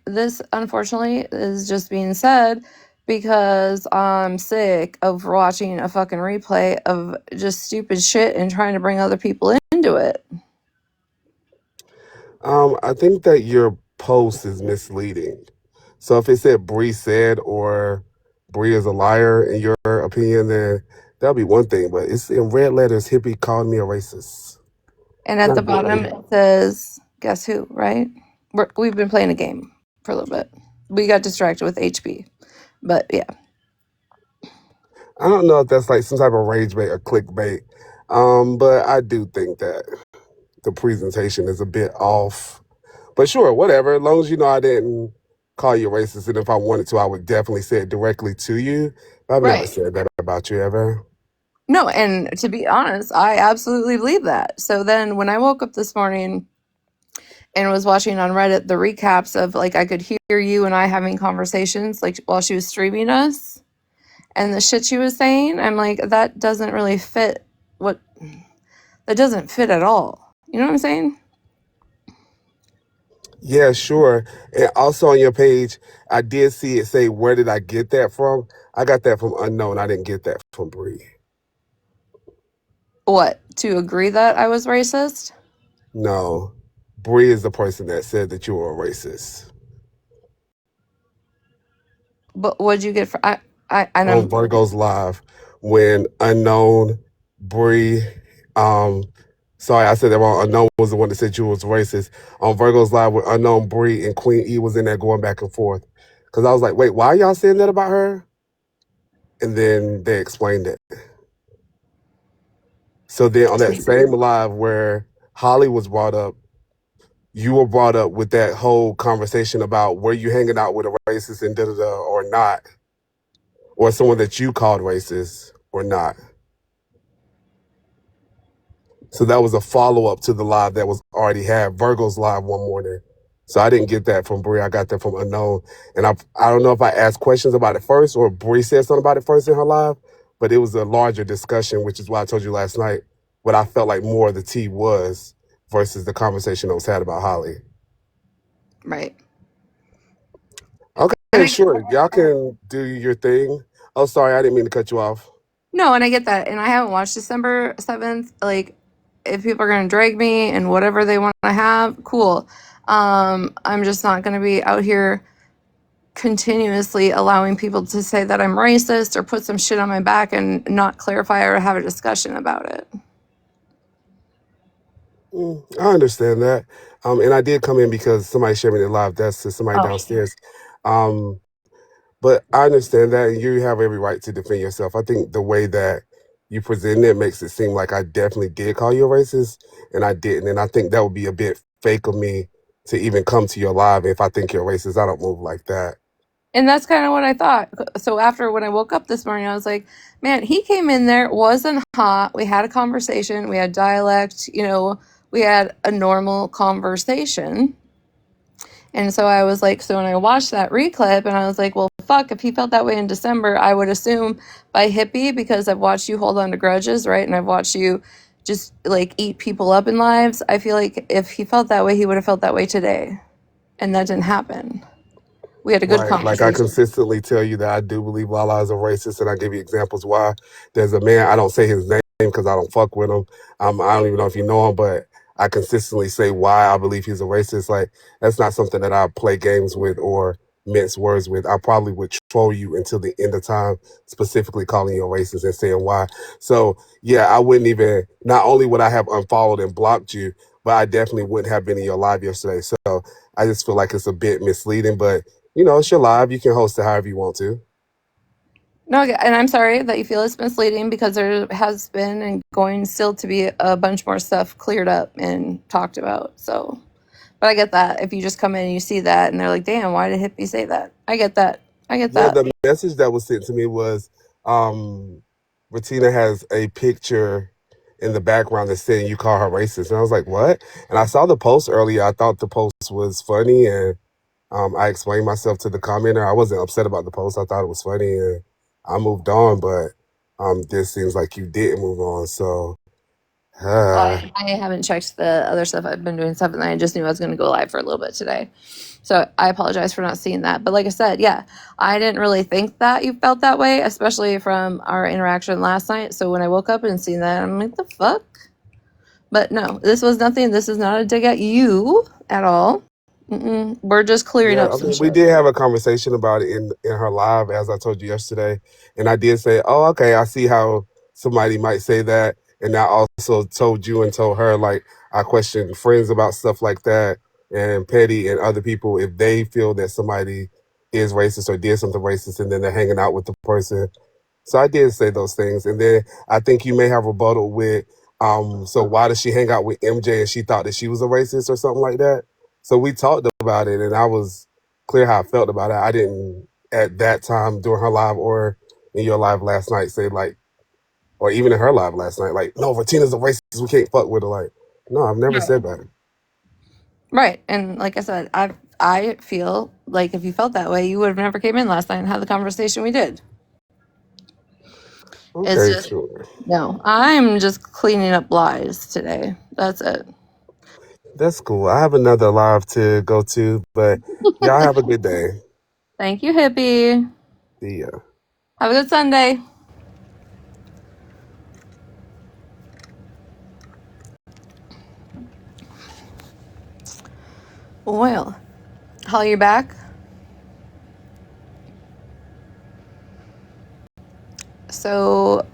this unfortunately is just being said because I'm sick of watching a fucking replay of just stupid shit and trying to bring other people into it. I think that your post is misleading. So if it said Bree said or Bree is a liar in your opinion, then that'll be one thing. But it's in red letters, Hippie called me a racist. And at the Not bottom good. it says, guess who, right? We've been playing a game for a little bit. We got distracted with HP. But yeah. I don't know if that's like some type of rage bait or clickbait, but I do think that the presentation is a bit off. But sure, whatever. As long as you know I didn't call you racist, and if I wanted to, I would definitely say it directly to you. But I've never Right. said that about you ever. No, and to be honest, I absolutely believe that. So then when I woke up this morning and was watching on Reddit the recaps of like I could hear you and I having conversations like while she was streaming us and the shit she was saying, I'm like, that doesn't really fit what that doesn't fit at all. You know what I'm saying? Yeah, sure. And also on your page, I did see it say, "Where did I get that from?" I got that from unknown. I didn't get that from Bree. What? To agree that I was racist? No, Bree is the person that said that you were a racist But what'd you get for and on I'm Virgo's Live when unknown Bree. Um, sorry, I said that wrong. Unknown was the one that said you was racist on Virgo's Live with unknown Bree and Queen E was in there going back and forth. Because I was like, wait, why are y'all saying that about her? And then they explained it. So then on that same live where Holly was brought up, you were brought up with that whole conversation about were you hanging out with a racist and da-da-da or not, or someone that you called racist or not. So that was a follow-up to the live that was already had, Virgo's live one morning. So I didn't get that from Brie. I got that from Unknown. And I don't know if I asked questions about it first or Brie said something about it first in her live, but it was a larger discussion, which is why I told you last night what I felt like more of the tea was versus the conversation that was had about Holly. right. Okay, And I sure. Y'all can do your thing. Oh, sorry, I didn't mean to cut you off. no, and I get that. And I haven't watched December 7th. Like if people are going to drag me and whatever they want to have, cool. I'm just not going to be out here continuously allowing people to say that I'm racist or put some shit on my back and not clarify or have a discussion about it. I understand that. And I did come in because somebody shared me their live. That's to somebody Oh. downstairs. Um, but I understand that, and you have every right to defend yourself. I think the way that you present it makes it seem like I definitely did call you a racist, and I didn't. And I think that would be a bit fake of me to even come to your live if I think you're racist. I don't move like that. And that's kind of what I thought. So after when I woke up this morning, I was like, man, he came in there, wasn't hot. We had a conversation. We had dialect, we had a normal conversation. And so I was like, so when I watched that reclip and I was like, well, fuck, if he felt that way in December, I would assume by hippie, because I've watched you hold on to grudges, right? And I've watched you just like eat people up in lives. I feel like if he felt that way, he would have felt that way today. And that didn't happen. We had a good Right. Like I conversation. consistently tell you that I do believe Lala is a racist, and I give you examples why. There's a man, I don't say his name because I don't fuck with him. I don't even know if you know him, but I consistently say why I believe he's a racist. Like, that's not something that I play games with or mince words with. I probably would troll you until the end of time, specifically calling you a racist and saying why. So, yeah, I wouldn't even, not only would I have unfollowed and blocked you, but I definitely wouldn't have been in your live yesterday. So I just feel like it's a bit misleading, but it's your live. You can host it however you want to. No, and I'm sorry that you feel it's misleading because there has been and going still to be a bunch more stuff cleared up and talked about. So, but I get that. If you just come in and you see that and they're like, damn, why did hippie say that? I get that. I get Yeah, that. the message that was sent to me was Retina has a picture in the background that's saying you call her racist. And I was like, what? And I saw the post earlier. I thought the post was funny, and I explained myself to the commenter. I wasn't upset about the post. I thought it was funny, and I moved on, but this seems like you didn't move on. So I haven't checked the other stuff. I've been doing stuff and I just knew I was going to go live for a little bit today. So I apologize for not seeing that. But like I said, yeah, I didn't really think that you felt that way, especially from our interaction last night. So when I woke up and seen that, I'm like, the fuck? But no, this was nothing. This is not a dig at you at all. We're just clearing yeah, up I some mean, we shit. did have a conversation about it in her live, as I told you yesterday, and I did say, "Oh, okay, I see how somebody might say that," and I also told you and told her, like, I question friends about stuff like that, and Petty and other people if they feel that somebody is racist or did something racist, and then they're hanging out with the person. So I did say those things, and then I think you may have rebutted with, so why does she hang out with MJ and she thought that she was a racist or something like that? So we talked about it, and I was clear how I felt about it. I didn't at that time during her live or in your live last night say like, or even in her live last night, like, no, Retina's a racist. We can't fuck with her. Like, no, I've never said that. Right. And like I said, I feel like if you felt that way, you would have never came in last night and had the conversation we did. It's Okay, just sure. no. I'm just cleaning up lies today. That's it. That's cool. I have another live to go to, but y'all have a good day. Thank you, hippie. See ya. Have a good Sunday. Well, Holly, you're back. So,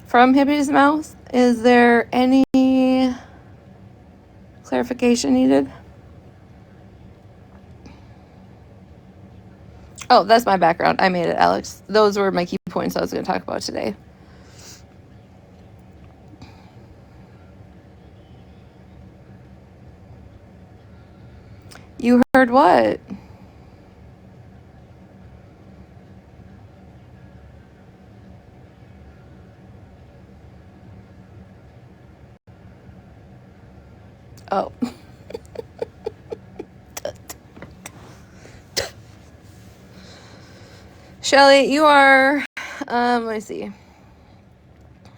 from hippie's mouth, is there any clarification needed? Oh, that's my background. I made it, Alex. Those were my key points I was going to talk about today. You heard what? Oh. Shelly, you are, let me see.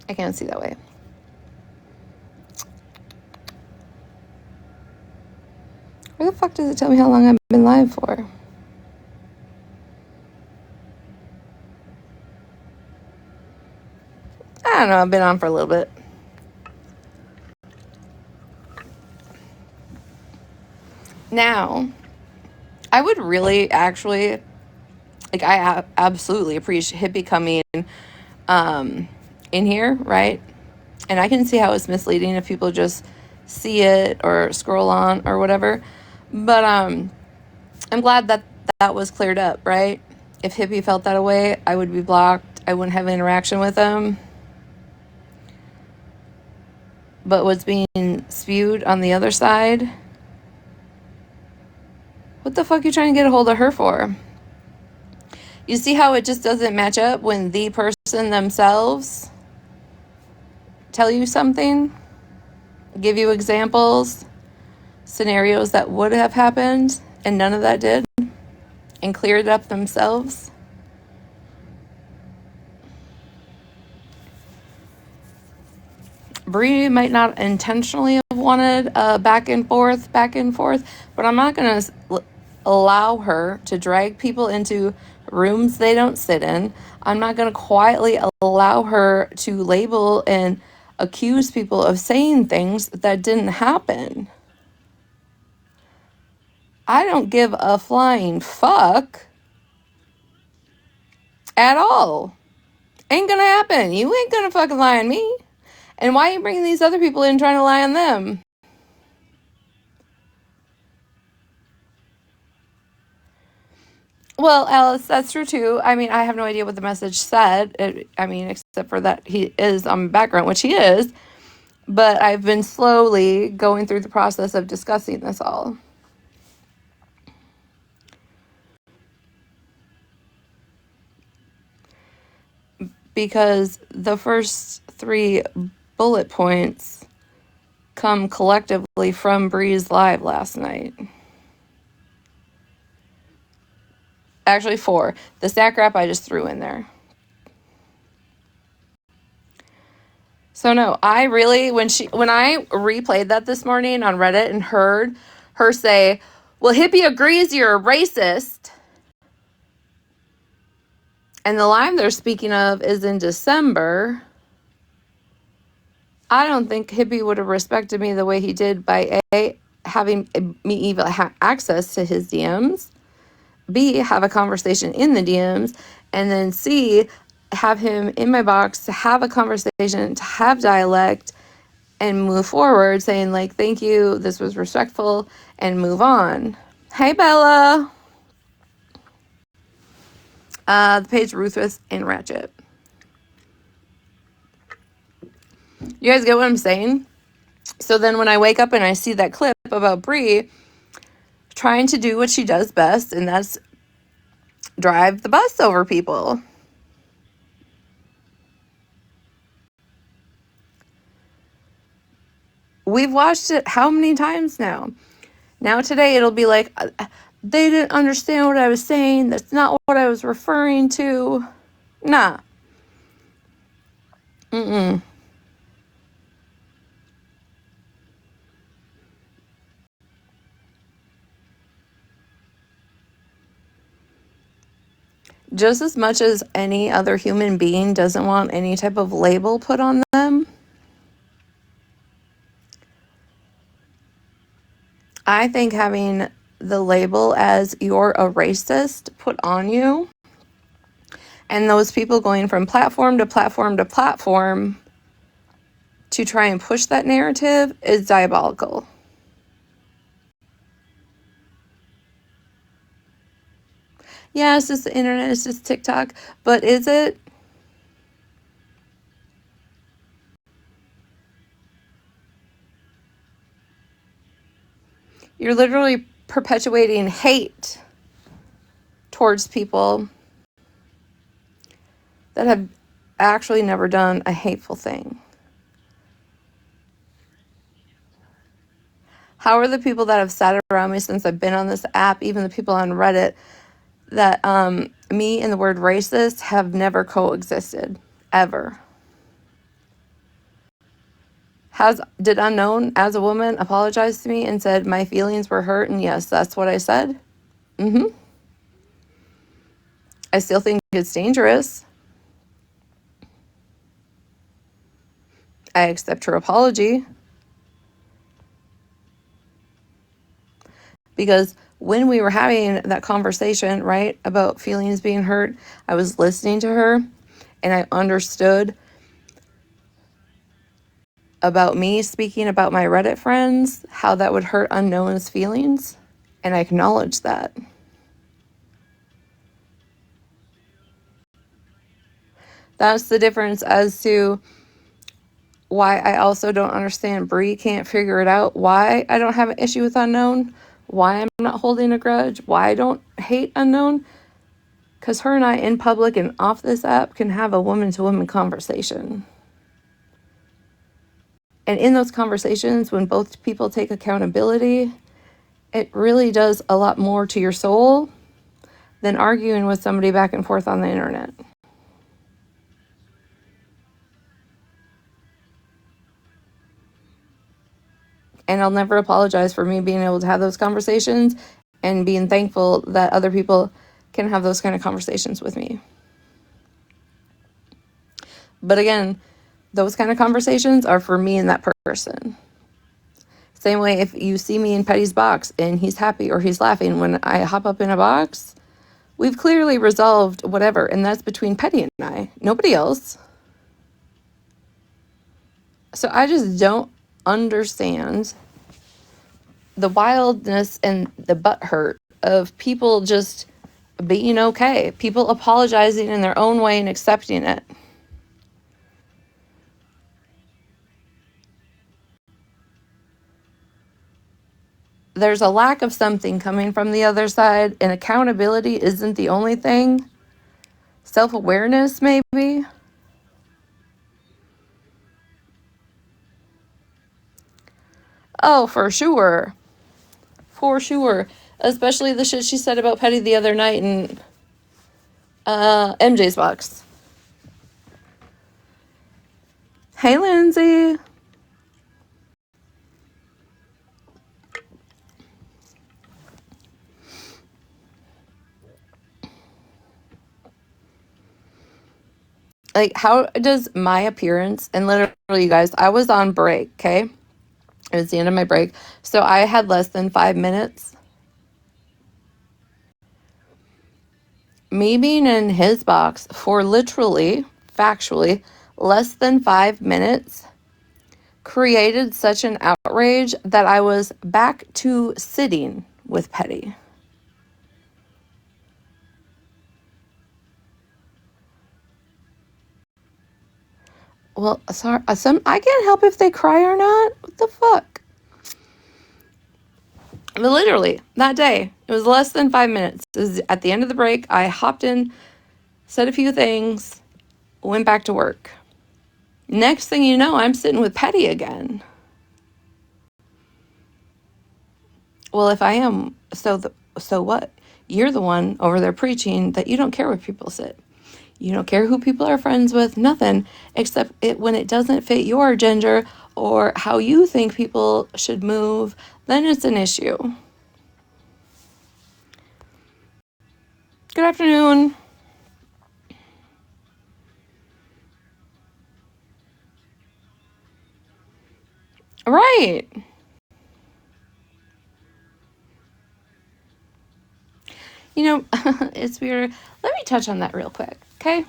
I can't see that way. Where the fuck does it tell me how long I've been live for? I don't know. I've been on for a little bit. Now, I would really actually, like, I absolutely appreciate hippie coming in here, right? And I can see how it's misleading if people just see it or scroll on or whatever. But I'm glad that that was cleared up, right? If hippie felt that way, I would be blocked. I wouldn't have interaction with them. But what's being spewed on the other side, what the fuck are you trying to get a hold of her for? You see how it just doesn't match up when the person themselves tell you something, give you examples, scenarios that would have happened, and none of that did, and cleared it up themselves? Bree might not intentionally have wanted back and forth, but I'm not going to allow her to drag people into rooms they don't sit in. I'm not going to quietly allow her to label and accuse people of saying things that didn't happen. I don't give a flying fuck at all. Ain't gonna happen. You ain't gonna fucking lie on me. And why are you bringing these other people in trying to lie on them? Well, Alice, that's true too. I mean, I have no idea what the message said. Except for that he is on background, which he is. But I've been slowly going through the process of discussing this all. Because the first 3 bullet points come collectively from Bree's live last night. Actually, 4. The stack wrap I just threw in there. So no, I really, when I replayed that this morning on Reddit and heard her say, well, hippie agrees you're a racist, and the live they're speaking of is in December, I don't think hippie would have respected me the way he did by A, having me even access to his DMs, B, have a conversation in the DMs, and then C, have him in my box to have a conversation, to have dialect, and move forward saying like, thank you, this was respectful, and move on. Hey, Bella. The page Ruthless and Ratchet. You guys get what I'm saying? So then when I wake up and I see that clip about Brie trying to do what she does best, and that's drive the bus over people. We've watched it how many times now? Now today it'll be like, they didn't understand what I was saying. That's not what I was referring to. Nah. Mm-mm. Just as much as any other human being doesn't want any type of label put on them, I think having the label as you're a racist put on you, and those people going from platform to platform to platform to try and push that narrative is diabolical. Yeah, it's just the internet, it's just TikTok, but is it? You're literally perpetuating hate towards people that have actually never done a hateful thing. How are the people that have sat around me since I've been on this app, even the people on Reddit, that me and the word racist have never coexisted, ever? Did Unknown, as a woman, apologize to me and said my feelings were hurt, and yes, that's what I said? Mm-hmm. I still think it's dangerous. I accept her apology. Because when we were having that conversation, right, about feelings being hurt, I was listening to her and I understood about me speaking about my Reddit friends, how that would hurt Unknown's feelings. And I acknowledged that. That's the difference as to why I also don't understand Brie can't figure it out, why I don't have an issue with Unknown, why I'm not holding a grudge, why I don't hate Unknown. Because her and I, in public and off this app, can have a woman-to-woman conversation. And in those conversations, when both people take accountability, it really does a lot more to your soul than arguing with somebody back and forth on the internet. And I'll never apologize for me being able to have those conversations and being thankful that other people can have those kind of conversations with me. But again, those kind of conversations are for me and that person. Same way if you see me in Petty's box and he's happy or he's laughing when I hop up in a box, we've clearly resolved whatever, and that's between Petty and I, nobody else. So I just don't understand the wildness and the butthurt of people just being okay, people apologizing in their own way and accepting it. There's a lack of something coming from the other side, and accountability isn't the only thing. Self-awareness, maybe. Oh, for sure. For sure. Especially the shit she said about Petty the other night in MJ's box. Hey, Lindsay. Like, how does my appearance, and literally, you guys, I was on break, okay? It was the end of my break. So I had less than 5 minutes. Me being in his box for literally, factually, less than 5 minutes created such an outrage that I was back to sitting with Petty. Well, sorry, I can't help if they cry or not. What the fuck? But literally, that day, it was less than 5 minutes. It was at the end of the break. I hopped in, said a few things, went back to work. Next thing you know, I'm sitting with Petty again. Well, if I am, so what? You're the one over there preaching that you don't care where people sit. You don't care who people are friends with, nothing, except when it doesn't fit your agenda or how you think people should move, then it's an issue. Good afternoon. Right. You know, it's weird. Let me touch on that real quick, okay?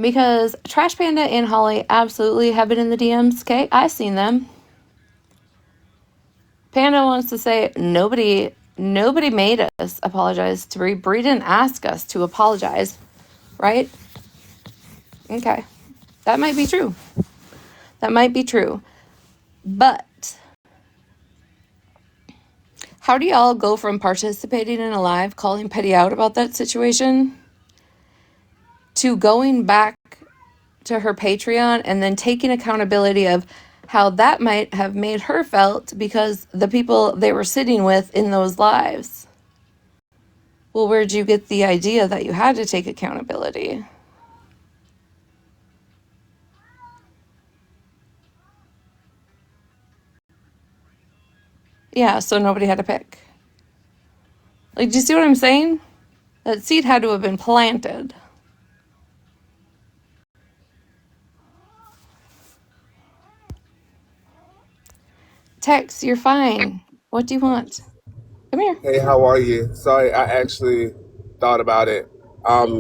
Because Trash Panda and Holly absolutely have been in the DMs, okay? I've seen them. Panda wants to say nobody made us apologize to Brie. Brie didn't ask us to apologize, right? Okay. That might be true. That might be true. But how do y'all go from participating in a live calling Petty out about that situation to going back to her Patreon and then taking accountability of how that might have made her felt because the people they were sitting with in those lives? Well, where'd you get the idea that you had to take accountability? Yeah, so nobody had to pick. Like, do you see what I'm saying? That seed had to have been planted. Tex, you're fine. What do you want? Come here. Hey, how are you? Sorry, I actually thought about it.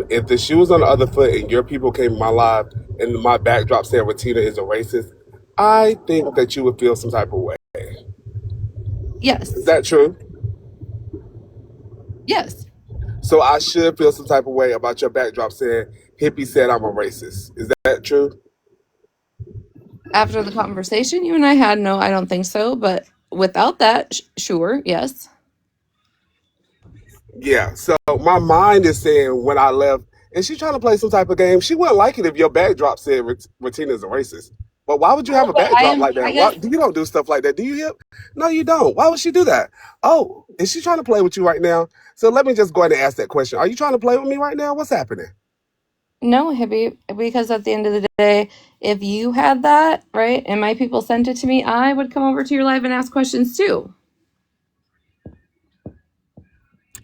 If the shoe was on the other foot and your people came in my live and my backdrop said Retina is a racist, I think that you would feel some type of way. Yes. Is that true? Yes. So I should feel some type of way about your backdrop saying hippie said I'm a racist. Is that true? After the conversation you and I had, no, I don't think so. But without that, sure, yes. Yeah. So my mind is saying when I left, is she trying to play some type of game? She wouldn't like it if your backdrop said Retina is a racist. But why would you have a But backdrop like I that? Why, guess, you don't do stuff like that, do you, Hip? No, you don't. Why would she do that? Oh, is she trying to play with you right now? So let me just go ahead and ask that question. Are you trying to play with me right now? What's happening? no, hippie, because at the end of the day, if you had that, right, and my people sent it to me, I would come over to your live and ask questions too.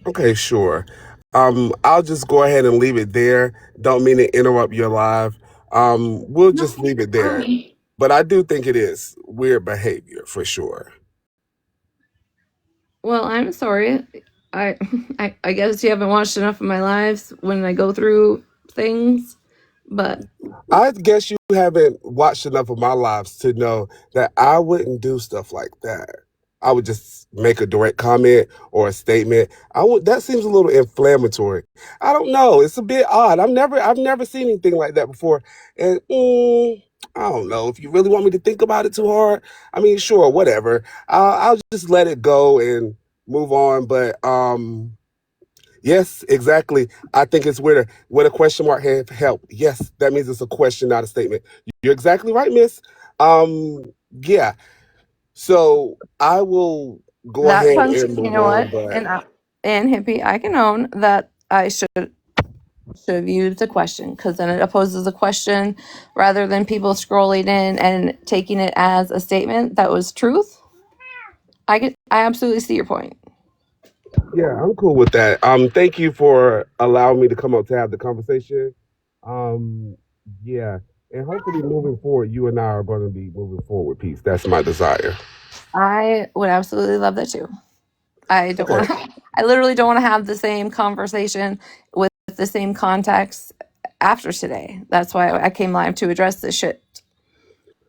Okay, sure. I'll just go ahead and leave it there. Don't mean to interrupt your live. We'll just leave it there. But I do think it is weird behavior for sure. Well, I'm sorry. I, I guess you haven't watched enough of my lives when I go through things, but I guess you haven't watched enough of my lives to know that I wouldn't do stuff like that. I would just make a direct comment or a statement. That seems a little inflammatory. I don't know. It's a bit odd. I've never seen anything like that before. And I don't know. If you really want me to think about it too hard, I mean, sure, whatever. I'll just let it go and move on. But yes, exactly. I think it's weirder. Would a question mark have helped? Yes, that means it's a question, not a statement. You're exactly right, miss. Yeah. So I will go that ahead punch, and you move know on, what? but And hippie, I can own that I should have used a question because then it opposes a question rather than people scrolling in and taking it as a statement that was truth. I absolutely see your point. yeah, I'm cool with that. Thank you for allowing me to come up to have the conversation. Um, yeah, and hopefully moving forward, you and I are going to be moving forward with peace. That's my desire. I would absolutely love that too. I don't Okay. want to. I literally don't want to have the same conversation with the same context after today. That's why I came live to address this shit.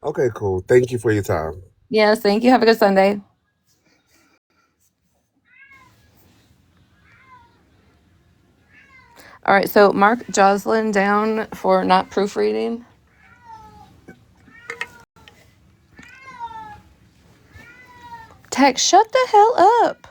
Okay, cool. Thank you for your time. Yes, thank you. Have a good Sunday. All right, so mark Jocelyn down for not proofreading. Tex, shut the hell up.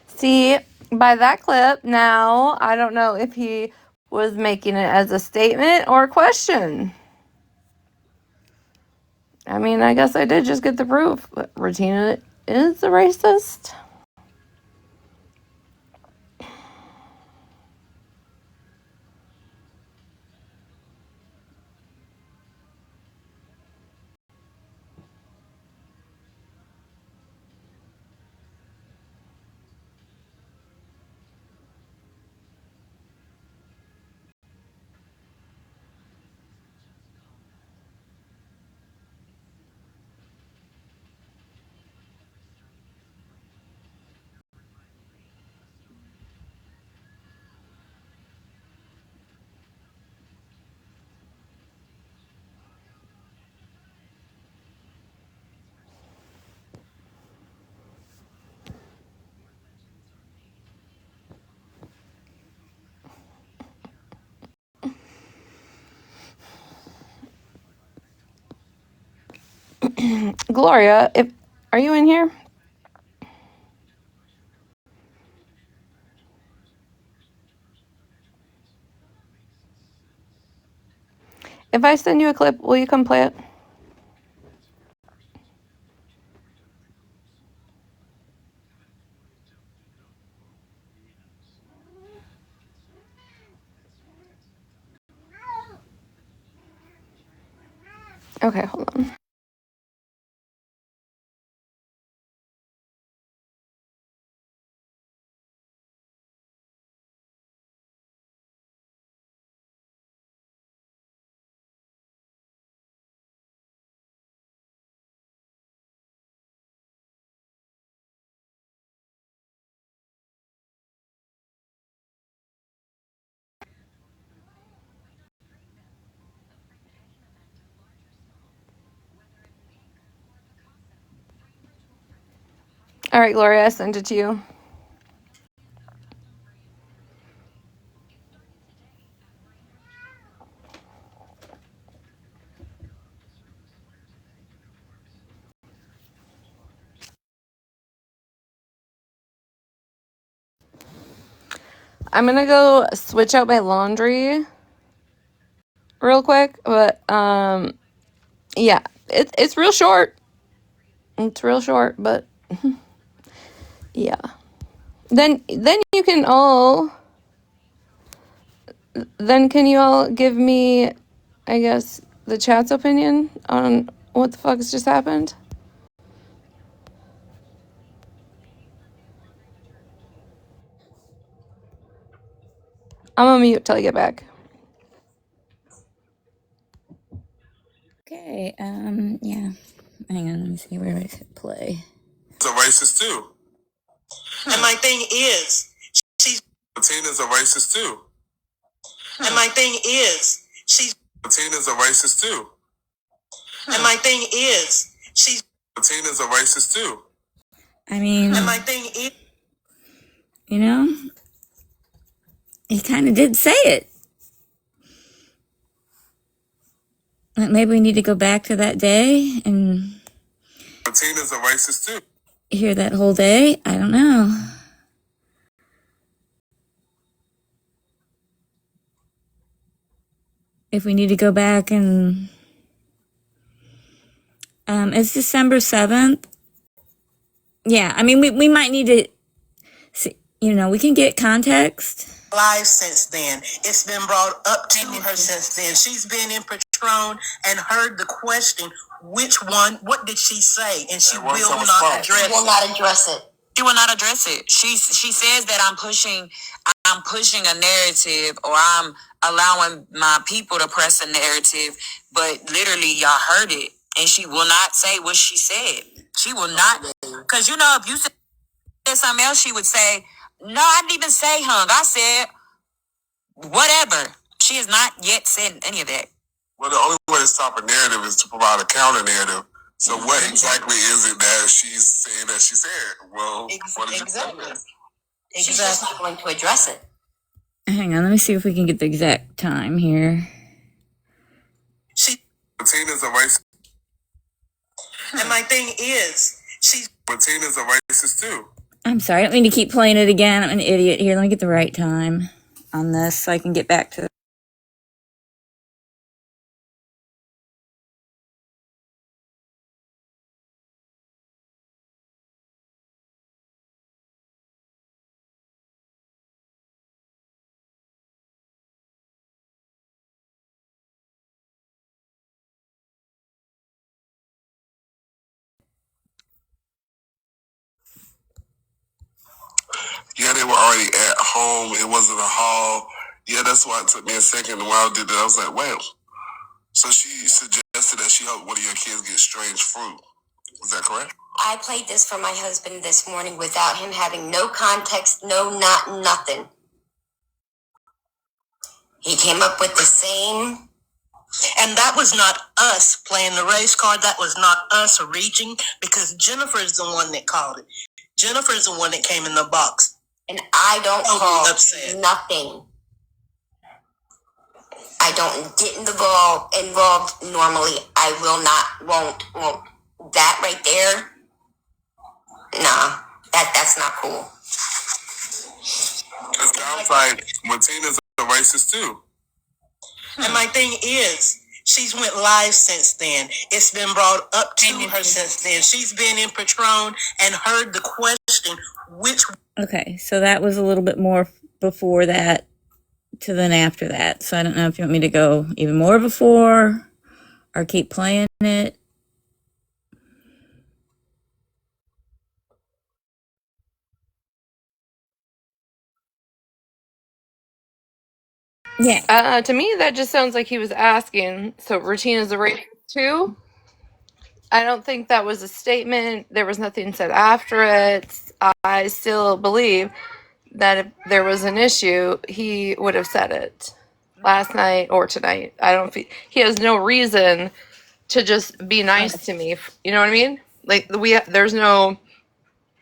See, by that clip, now I don't know if he was making it as a statement or a question. I mean, I guess I did just get the proof, but Retina is a racist. Gloria, are you in here? If I send you a clip, will you come play it? Okay, hold on. All right, Gloria, I sent it to you. I'm gonna go switch out my laundry real quick, but yeah, it's real short. It's real short, but yeah. Then you can all then can you all give me, I guess, the chat's opinion on what the fuck's just happened? I'm on mute till I get back. Okay, yeah. Hang on, let me see where I hit play. It's a racist too. And my thing is, she's Tina's a racist too. And my thing is, Tina's a racist too. And my thing is, Tina's a racist too. I mean, And my thing is, you know, he kind of did say it. Like maybe we need to go back to that day and Tina's a racist too. hear that whole day. I don't know. If we need to go back and it's December 7th. Yeah, I mean we might need to see, you know, we can get context. Live since then. It's been brought up to her since then. She's been in Patron and heard the question, which one, what did she say? And she will not address it. She will not address it. She will not address it. She says that I'm pushing a narrative, or I'm allowing my people to press a narrative, but literally y'all heard it. And she will not say what she said. She will not, because if you said something else, she would say, no, I didn't even say hung. I said whatever. She has not yet said any of that. Well, the only way to stop a narrative is to provide a counter narrative. So what exactly is it that she's saying that she said? Well, what is exactly? She's just not going to address it. Hang on, let me see if we can get the exact time here. Tina's a racist. And my thing is, Tina's a racist too. I'm sorry, I don't mean to keep playing it again. I'm an idiot here. Let me get the right time on this so I can get back to Yeah, they were already at home. It wasn't a hall. Yeah, that's why it took me a second. While I did that, I was like, wow. So she suggested that she helped one of your kids get strange fruit. Is that correct? I played this for my husband this morning without him having no context, nothing. He came up with the same. And that was not us playing the race card. That was not us reaching, because Jennifer is the one that called it. Jennifer is the one that came in the box. And I don't call nothing. I don't get involved normally. I will not, won't. That right there, nah, that's not cool. It sounds like Martina's a racist too. And my thing is, she's went live since then. It's been brought up to her since then. She's been in Patron and heard the question, which... Okay, so that was a little bit more before that to then after that. So I don't know if you want me to go even more before or keep playing it. Yeah. To me, that just sounds like he was asking, so Retina's a racist too? I don't think that was a statement. There was nothing said after it. I still believe that if there was an issue, he would have said it last night or tonight. I don't feel he has no reason to just be nice to me. You know what I mean? Like there's no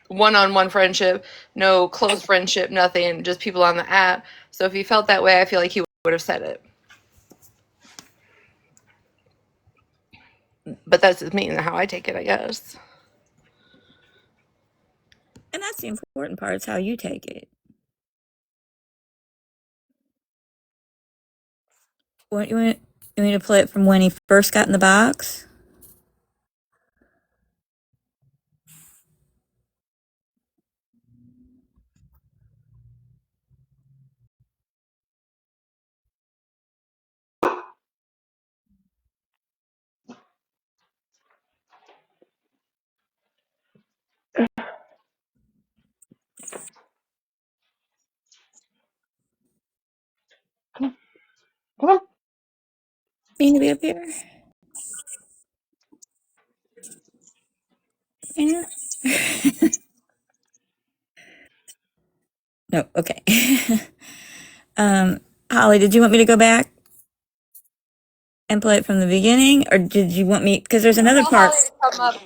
one-on-one friendship, no close friendship, nothing, just people on the app. So if he felt that way, I feel like he would have said it. But that's just me and how I take it, I guess. And that's the important part, is how you take it. What you want me to play it from when he first got in the box? Come on. Mean to be up here? Yeah. No, okay. Holly, did you want me to go back and play it from the beginning, or did you want me? Because there's another Tell part. Holly to come up.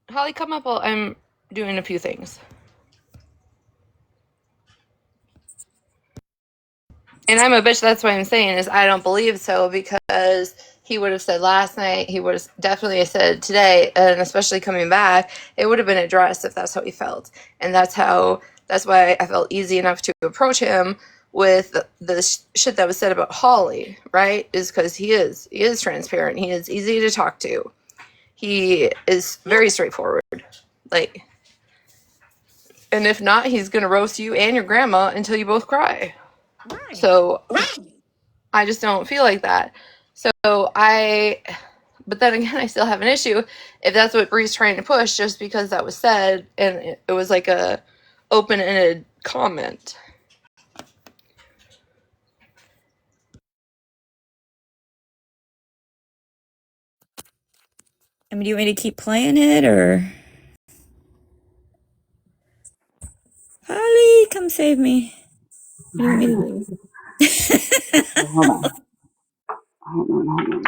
Holly, come up while I'm doing a few things. And I'm a bitch. That's what I'm saying is I don't believe so because he would have said last night. He would have definitely said today, and especially coming back, it would have been addressed if that's how he felt. And that's how. That's why I felt easy enough to approach him with the shit that was said about Holly. Right? Is because he is transparent. He is easy to talk to. He is very straightforward. Like, and if not, he's gonna roast you and your grandma until you both cry. Right. So I just don't feel like that. But then again, I still have an issue if that's what Bree's trying to push, just because that was said and it was like a open-ended comment. I mean, do you want me to keep playing it, or Holly, come save me? What do you want me to do? Okay, hold on. Hold on, hold on.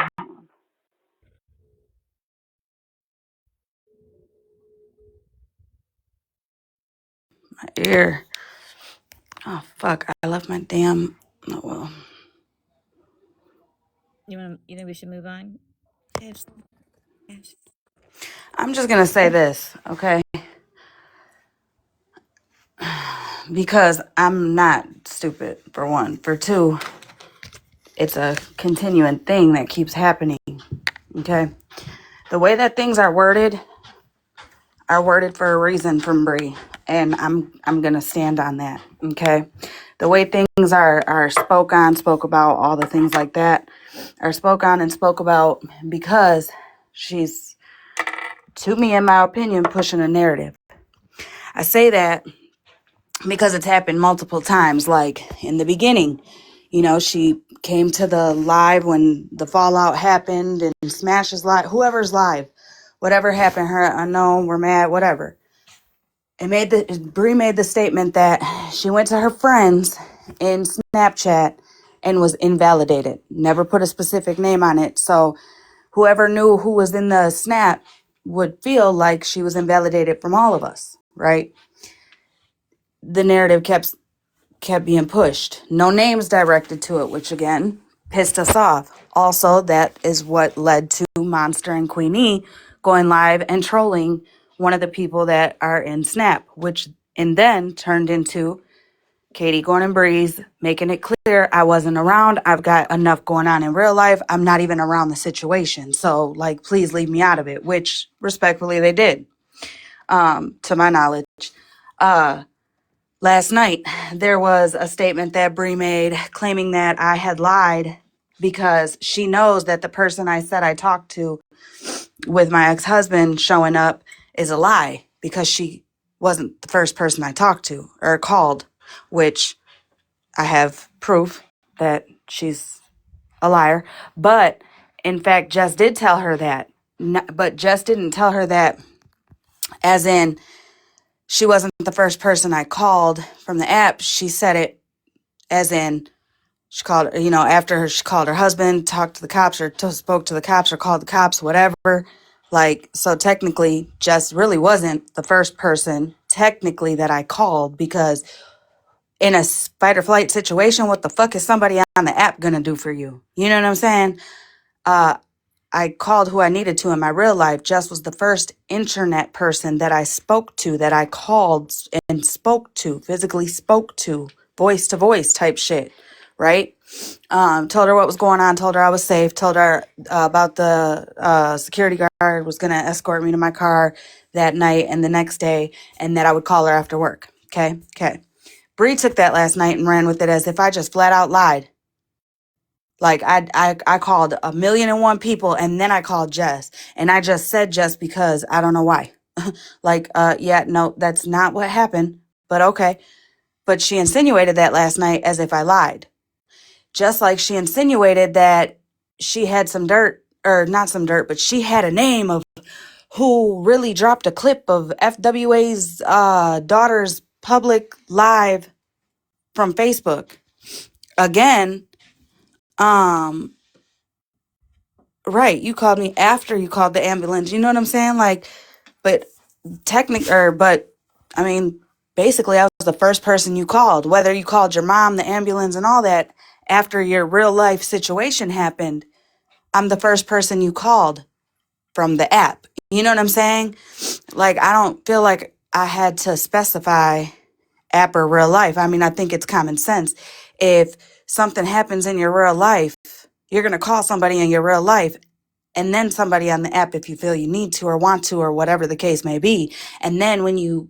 My ear. Oh, fuck. I left my damn. Oh, well. You think we should move on? Yes. Yes. I'm just going to say this, okay? Because I'm not stupid, for one. For two, it's a continuing thing that keeps happening, okay? The way that things are worded for a reason from Bree, and I'm gonna stand on that. Okay, the way things are spoke about, all the things like that are spoke on and spoke about because she's, to me, in my opinion, pushing a narrative. I say that because it's happened multiple times. Like in the beginning, she came to the live when the fallout happened and Smash's live, whoever's live, whatever happened, her unknown, we're mad, whatever. Bree made the statement that she went to her friends in Snapchat and was invalidated. Never put a specific name on it. So whoever knew who was in the snap would feel like she was invalidated from all of us, right? The narrative kept being pushed. No names directed to it, which again pissed us off. Also, that is what led to Monster and Queenie going live and trolling one of the people that are in Snap, which and then turned into Katie going and Breeze making it clear I wasn't around. I've got enough going on in real life. I'm not even around the situation. So, like, please leave me out of it, which respectfully they did, to my knowledge. Last night, there was a statement that Bree made claiming that I had lied because she knows that the person I said I talked to with my ex-husband showing up is a lie because she wasn't the first person I talked to or called, which I have proof that she's a liar. But in fact, Jess did tell her that. But Jess didn't tell her that as in she wasn't the first person I called from the app. She said it as in she called, after she called her husband, talked to the cops or spoke to the cops or called the cops, whatever. Like, so technically, Jess really wasn't the first person technically that I called because in a fight or flight situation, what the fuck is somebody on the app gonna do for you? You know what I'm saying? I called who I needed to in my real life. Jess was the first internet person that I spoke to, that I called and spoke to, physically spoke to voice type shit, right? Told her what was going on, told her I was safe, told her about the security guard was going to escort me to my car that night and the next day, and that I would call her after work. Okay. Bree took that last night and ran with it as if I just flat out lied. Like I called 1,000,001 people and then I called Jess. And I just said Jess because I don't know why. Like, yeah, no, that's not what happened. But okay. But she insinuated that last night as if I lied. just like she insinuated that she had some dirt, or not some dirt, but she had a name of who really dropped a clip of FWA's daughter's public live from Facebook. Again, right, you called me after you called the ambulance. You know what I'm saying? Like, but I mean, basically I was the first person you called, whether you called your mom, the ambulance and all that after your real life situation happened. I'm the first person you called from the app. You know what I'm saying? Like, I don't feel like I had to specify app or real life. I mean, I think it's common sense. If something happens in your real life, you're going to call somebody in your real life and then somebody on the app if you feel you need to or want to or whatever the case may be. And then when you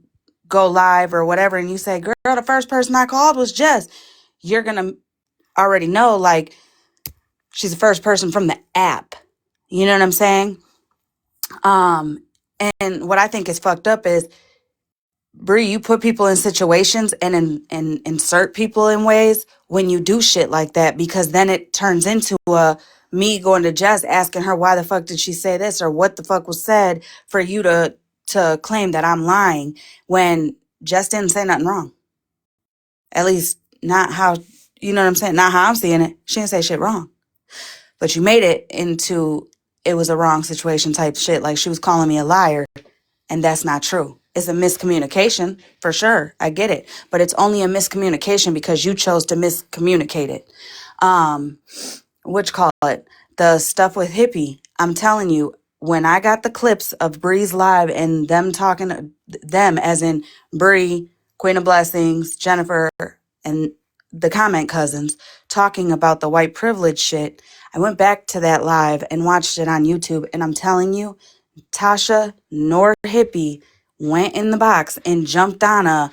go live or whatever and you say, girl, the first person I called was Jess, you're going to already know, like, she's the first person from the app. You know what I'm saying? And what I think is fucked up is, Bree, you put people in situations and insert people in ways when you do shit like that, because then it turns into me going to Jess asking her why the fuck did she say this or what the fuck was said for you to claim that I'm lying when Jess didn't say nothing wrong. At least not how, you know what I'm saying? Not how I'm seeing it. She didn't say shit wrong. But you made it into it was a wrong situation type shit. Like she was calling me a liar. And that's not true. It's a miscommunication, for sure. I get it. But it's only a miscommunication because you chose to miscommunicate it. Call it? The stuff with Hippie. I'm telling you, when I got the clips of Bree's live and them talking, them as in Bree, Queen of Blessings, Jennifer, and the comment cousins talking about the white privilege shit, I went back to that live and watched it on YouTube. And I'm telling you, Tasha nor Hippie went in the box and jumped on a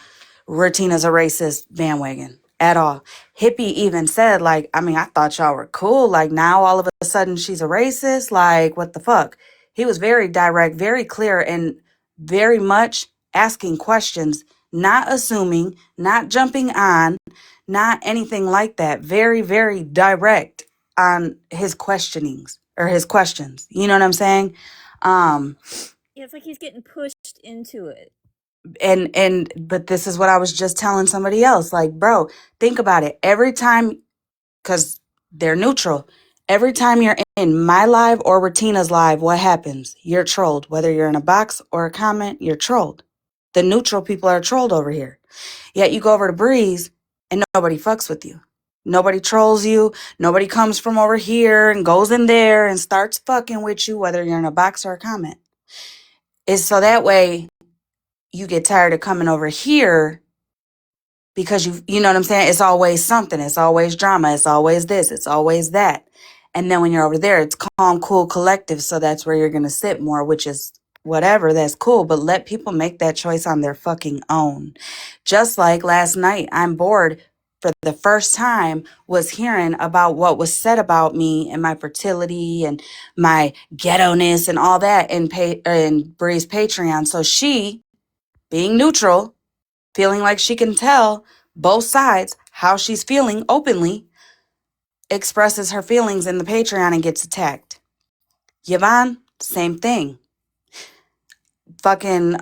Retina's a racist bandwagon at all. Hippie even said, like, I mean, I thought y'all were cool. Like, now all of a sudden she's a racist. Like, what the fuck? He was very direct, very clear, and very much asking questions, not assuming, not jumping on, not anything like that. Very, very direct on his questionings or his questions. You know what I'm saying? Yeah, it's like he's getting pushed into it. But this is what I was just telling somebody else. Like, bro, think about it. Every time, because they're neutral. Every time you're in my live or Retina's live, what happens? You're trolled. Whether you're in a box or a comment, you're trolled. The neutral people are trolled over here. Yet you go over to Breeze and nobody fucks with you. Nobody trolls you. Nobody comes from over here and goes in there and starts fucking with you, whether you're in a box or a comment. It's so that way you get tired of coming over here because you know what I'm saying? It's always something. It's always drama. It's always this. It's always that. And then when you're over there, it's calm, cool, collective. So that's where you're going to sit more, which is whatever. That's cool. But let people make that choice on their fucking own. Just like last night, I'm bored for the first time was hearing about what was said about me and my fertility and my ghetto-ness and all that in Bree's Patreon. So she, being neutral, feeling like she can tell both sides how she's feeling openly, expresses her feelings in the Patreon and gets attacked. Yvonne, same thing. Fucking,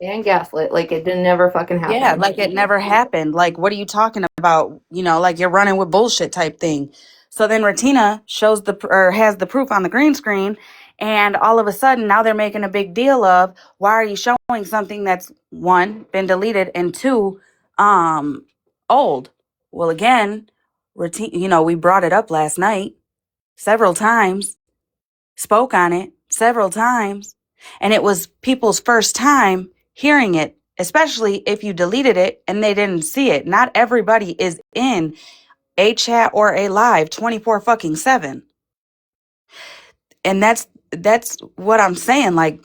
And gaslit. Like it didn't never fucking happen. yeah, like it never happened. Like, what are you talking about? You know, like you're running with bullshit type thing. So then Retina has the proof on the green screen, and all of a sudden now they're making a big deal of, why are you showing something that's one, been deleted, and two, old? Well, again, Retina, we brought it up last night several times, spoke on it several times, and it was people's first time hearing it, especially if you deleted it and they didn't see it. Not everybody is in a chat or a live 24 fucking 7. And that's what I'm saying. Like,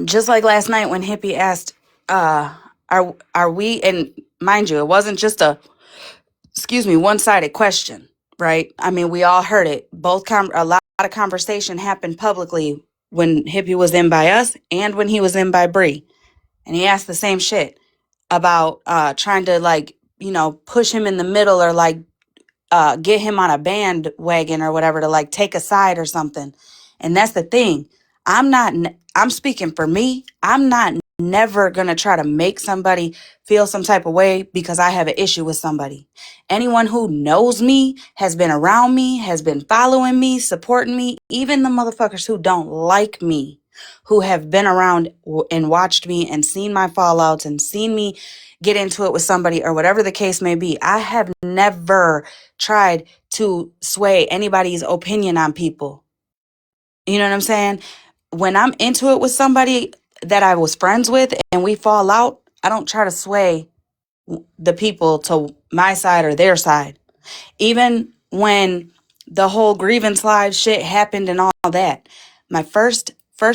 just like last night when Hippie asked, are we, and mind you, it wasn't just a one-sided question, right? I mean, we all heard it. A lot of conversation happened publicly when Hippie was in by us and when he was in by Bree. And he asked the same shit about trying to, like, push him in the middle or, like, get him on a bandwagon or whatever to like take a side or something. And that's the thing. I'm speaking for me. I'm not never going to try to make somebody feel some type of way because I have an issue with somebody. Anyone who knows me, has been around me, has been following me, supporting me, even the motherfuckers who don't like me, who have been around and watched me and seen my fallouts and seen me get into it with somebody or whatever the case may be. I have never tried to sway anybody's opinion on people. You know what I'm saying? When I'm into it with somebody that I was friends with and we fall out, I don't try to sway the people to my side or their side. Even when the whole grievance live shit happened and all that, my first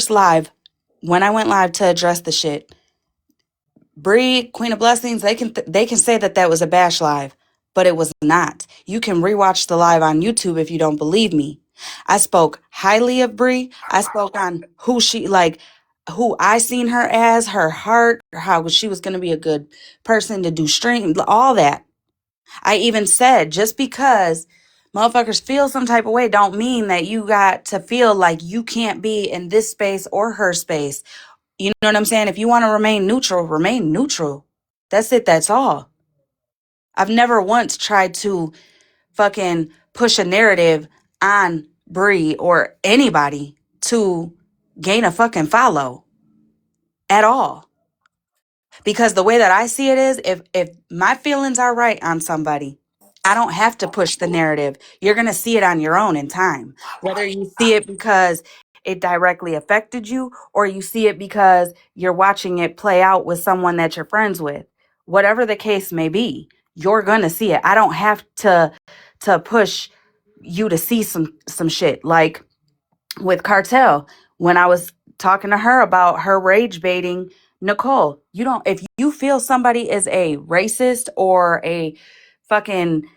live, when I went live to address the shit, Bree, Queen of Blessings, they can say that was a bash live, but it was not. You can rewatch the live on YouTube if you don't believe me. I spoke highly of Bree. I spoke on who I seen her as, her heart, how she was going to be a good person to do stream, all that. I even said, just because motherfuckers feel some type of way don't mean that you got to feel like you can't be in this space or her space. You know what I'm saying? If you want to remain neutral, remain neutral. That's it. That's all. I've never once tried to fucking push a narrative on Bree or anybody to gain a fucking follow at all. Because the way that I see it is, if my feelings are right on somebody, I don't have to push the narrative. You're going to see it on your own in time. Whether you see it because it directly affected you or you see it because you're watching it play out with someone that you're friends with. Whatever the case may be, you're going to see it. I don't have to push you to see some shit. Like with Cartel, when I was talking to her about her rage baiting Nicole, if you feel somebody is a racist or a fucking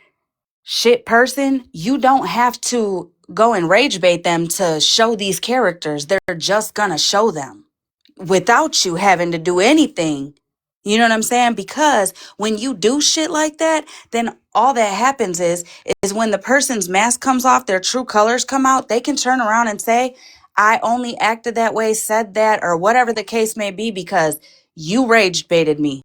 shit person, you don't have to go and rage bait them to show these characters. They're just gonna show them without you having to do anything. You know what I'm saying? Because when you do shit like that, then all that happens is when the person's mask comes off, their true colors come out, they can turn around and say, I only acted that way, said that, or whatever the case may be because you rage baited me.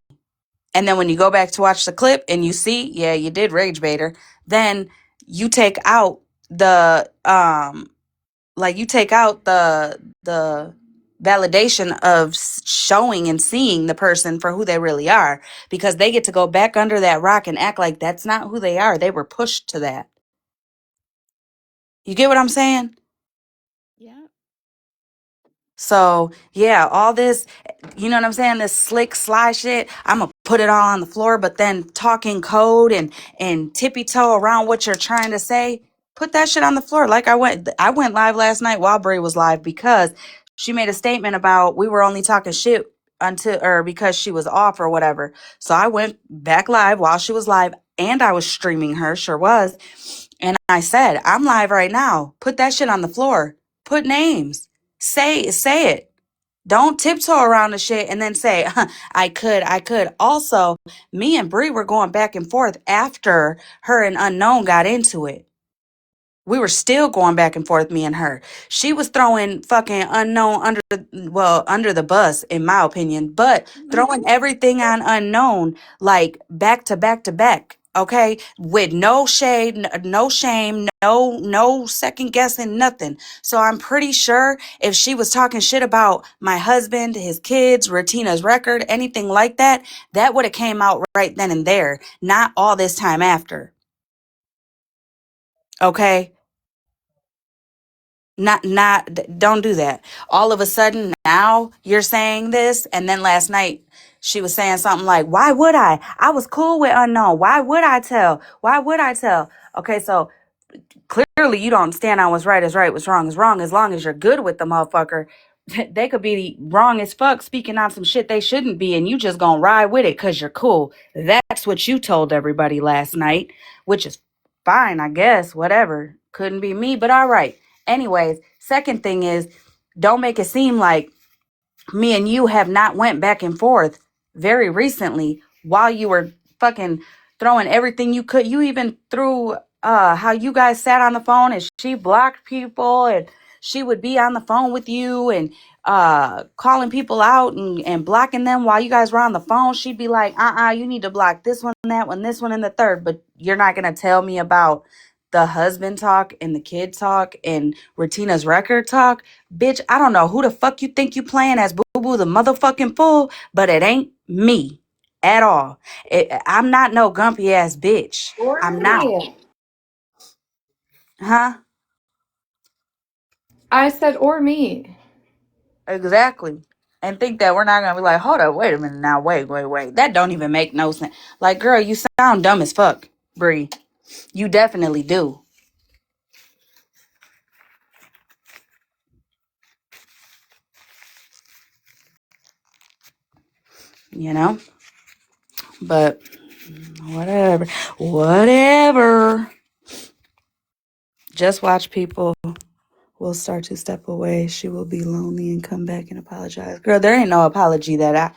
And then when you go back to watch the clip and you see, yeah, you did rage bait her, then you take out the the validation of showing and seeing the person for who they really are, because they get to go back under that rock and act like that's not who they are. They were pushed to that. You get what I'm saying? Yeah. So yeah, all this, you know what I'm saying? This slick, sly shit, I'm gonna put it all on the floor, but then talking code and tippy toe around what you're trying to say, put that shit on the floor. Like I went live last night while Brie was live because she made a statement about we were only talking shit because she was off or whatever. So I went back live while she was live and I was streaming her, sure was. And I said, I'm live right now. Put that shit on the floor. Put names. Say it. Don't tiptoe around the shit and then say, I could. Also, me and Bree were going back and forth after her and Unknown got into it. We were still going back and forth, me and her. She was throwing fucking Unknown under the bus, in my opinion, but throwing everything on Unknown, like back to back to back. Okay, with no shade, no shame, no second guessing, nothing. So I'm pretty sure if she was talking shit about my husband, his kids, Retina's record, anything like that, that would have came out right then and there, not all this time after. Okay. Don't do that. All of a sudden now you're saying this, and then last night she was saying something like, why would I was cool with Unknown, why would I tell? Okay, so clearly you don't stand on what's right is right, what's wrong is wrong. As long as you're good with the motherfucker, they could be wrong as fuck, speaking on some shit they shouldn't be, and you just gonna ride with it because you're cool. That's what you told everybody last night, which is fine, I guess. Whatever. Couldn't be me, but all right. Anyways, second thing is, don't make it seem like me and you have not went back and forth very recently while you were fucking throwing everything you could. You even threw how you guys sat on the phone and she blocked people and she would be on the phone with you and calling people out and blocking them while you guys were on the phone. She'd be like, you need to block this one, that one, this one, and the third. But you're not going to tell me about the husband talk and the kid talk and Retina's record talk. Bitch, I don't know who the fuck you think you playing as Boo Boo the motherfucking fool, but it ain't me at all. I'm not no gumpy ass bitch. Or I'm not. me. Huh? I said, or me. Exactly. And think that we're not gonna be like, hold up, wait a minute now, wait. That don't even make no sense. Like, girl, you sound dumb as fuck, Bree. You definitely do. You know? But whatever. Whatever. Just watch people will start to step away. She will be lonely and come back and apologize. Girl, there ain't no apology that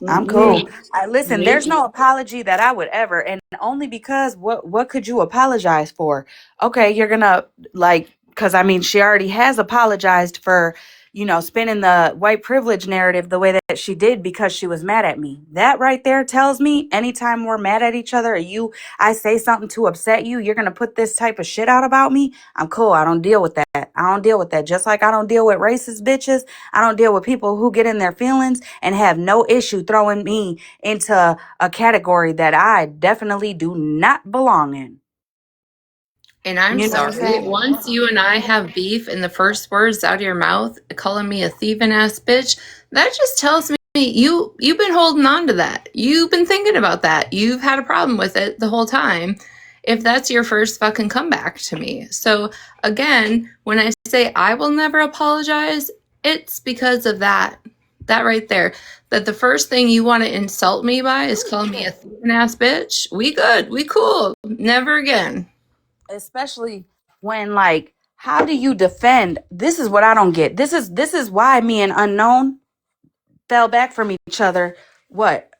I'm cool. Listen, there's no apology that I would ever, and only because what could you apologize for? Okay, you're gonna like, because I mean, she already has apologized for, spinning the white privilege narrative the way that she did because she was mad at me. That right there tells me anytime we're mad at each other, or I say something to upset you, you're gonna put this type of shit out about me. I'm cool. I don't deal with that. I don't deal with that. Just like I don't deal with racist bitches. I don't deal with people who get in their feelings and have no issue throwing me into a category that I definitely do not belong in. And I'm You know what I'm sorry, saying? once you and I have beef and the first words out of your mouth calling me a thieving ass bitch, that just tells me you've been holding on to that. You've been thinking about that. You've had a problem with it the whole time. If that's your first fucking comeback to me. So again, when I say I will never apologize, it's because of that. That right there. That the first thing you want to insult me by is calling me a thieving ass bitch. We good. We cool. Never again. Especially when, like, how do you defend? This is what I don't get. This is why me and Unknown fell back from each other. What?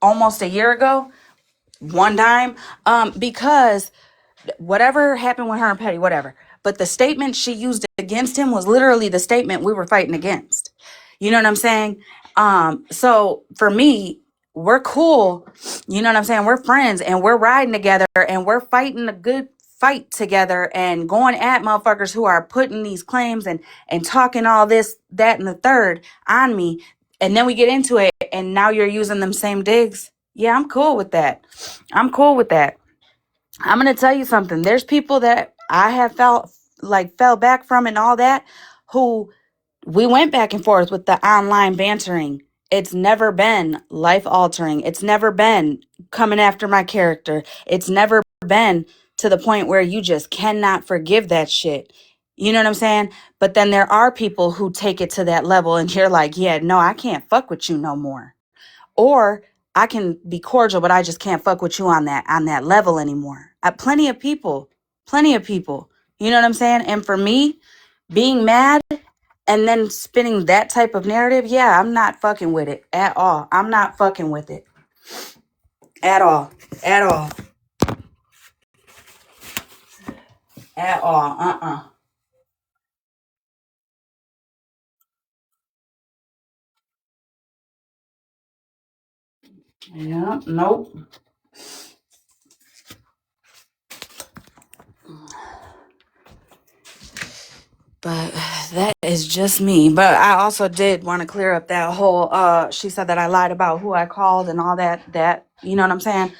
Almost a year ago, one time, because whatever happened with her and Petty, whatever. But the statement she used against him was literally the statement we were fighting against. You know what I'm saying? So for me, we're cool. You know what I'm saying? We're friends and we're riding together and we're fighting a good fight together and going at motherfuckers who are putting these claims and talking all this, that, and the third on me. And then we get into it and now you're using them same digs. Yeah, I'm cool with that. I'm cool with that. I'm going to tell you something. There's people that I have fell back from and all that, who we went back and forth with the online bantering. It's never been life altering. It's never been coming after my character. It's never been to the point where you just cannot forgive that shit. You know what I'm saying? But then there are people who take it to that level and you're like, yeah, no, I can't fuck with you no more. Or I can be cordial, but I just can't fuck with you on that level anymore. Plenty of people. You know what I'm saying? And for me, being mad and then spinning that type of narrative, yeah, I'm not fucking with it at all. I'm not fucking with it at all. At all. At all. Yeah, nope. But that is just me. But I also did want to clear up that whole she said that I lied about who I called and all that, you know what I'm saying?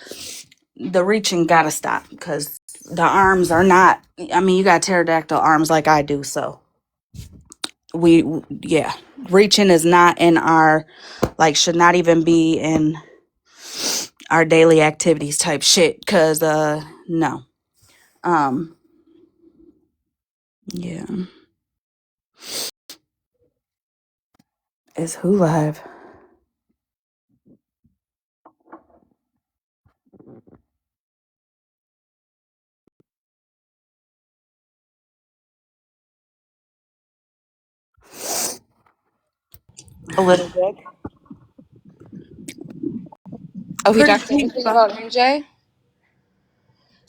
The reaching gotta stop because the arms are not, I mean, you got pterodactyl arms like I do, so yeah, reaching is not in our, like, should not even be in our daily activities type shit, because no. Yeah. It's Who Live. A little bit. Oh, he Pretty talked deep. anything about MJ?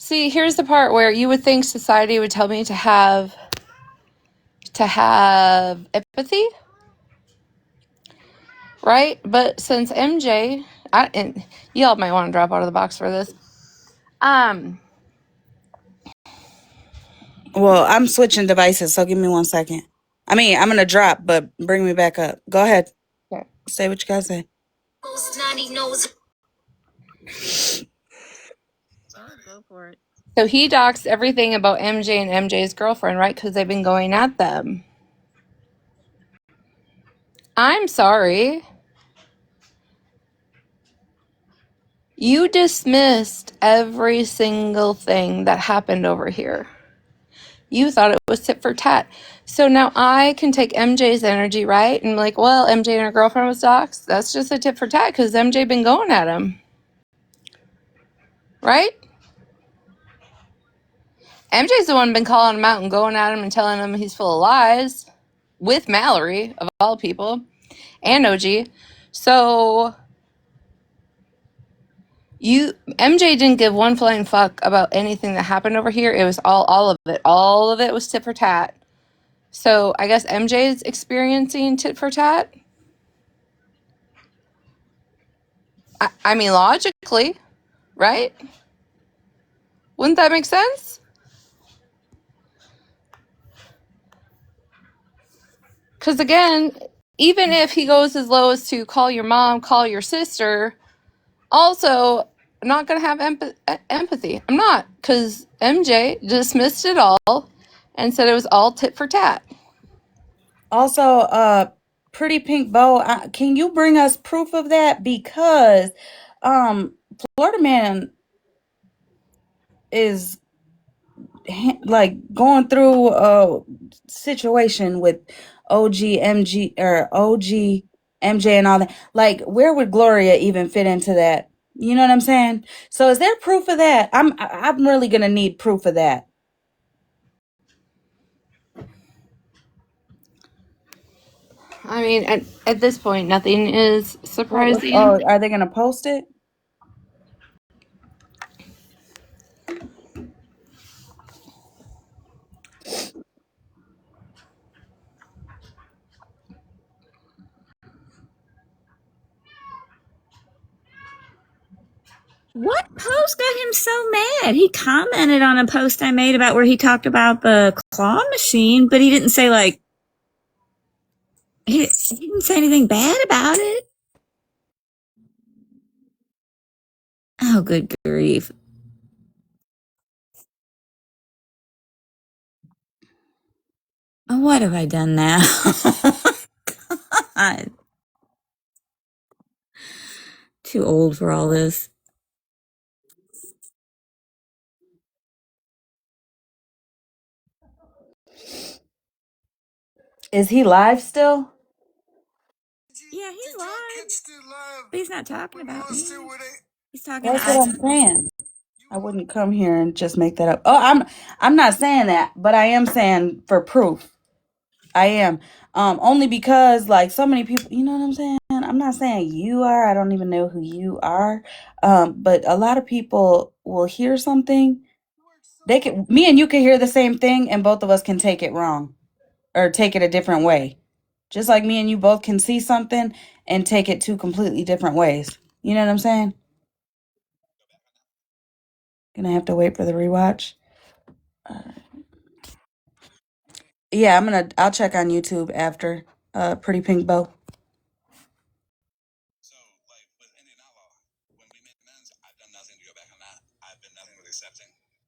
See, here's the part where you would think society would tell me to have empathy, right? But since MJ, and y'all might want to drop out of the box for this. Well, I'm switching devices, so give me 1 second. I mean, I'm gonna drop, but bring me back up. Go ahead. Okay. Say what you gotta say. Go for it. So he docs everything about MJ and MJ's girlfriend, right? Because they've been going at them. I'm sorry. You dismissed every single thing that happened over here. You thought it was tit for tat. So now I can take MJ's energy, right? And like, well, MJ and her girlfriend was doxxed. That's just a tit for tat because MJ been going at him. Right? MJ's the one been calling him out and going at him and telling him he's full of lies. With Mallory, of all people. And OG. So MJ didn't give one flying fuck about anything that happened over here. It was all of it. All of it was tit for tat. So I guess MJ is experiencing tit for tat. I mean, logically, right? Wouldn't that make sense? Because again, even if he goes as low as to call your mom, call your sister, also, I'm not going to have empathy. I'm not. Because MJ dismissed it all and said it was all tit for tat. Also, Pretty Pink Bow, can you bring us proof of that? Because Florida Man is like going through a situation with OG MJ and all that. Like, where would Gloria even fit into that? You know what I'm saying? So is there proof of that? I'm really gonna need proof of that. I mean, at this point, nothing is surprising. Oh, are they gonna post it? What post got him so mad? He commented on a post I made about where he talked about the claw machine, but he didn't say he didn't say anything bad about it. Oh, good grief. Oh, what have I done now? God. Too old for all this. Is he live still? Yeah, he's live. But he's not talking about me. He's talking That's what I'm saying. I wouldn't come here and just make that up. Oh, I'm not saying that, but I am saying for proof. I am. Only because like so many people, you know what I'm saying? I'm not saying you are. I don't even know who you are. But a lot of people will hear something. Me and you can hear the same thing and both of us can take it wrong or take it a different way. Just like me and you both can see something and take it two completely different ways. You know what I'm saying? Gonna have to wait for the rewatch. Yeah, I'll check on YouTube after Pretty Pink Bow.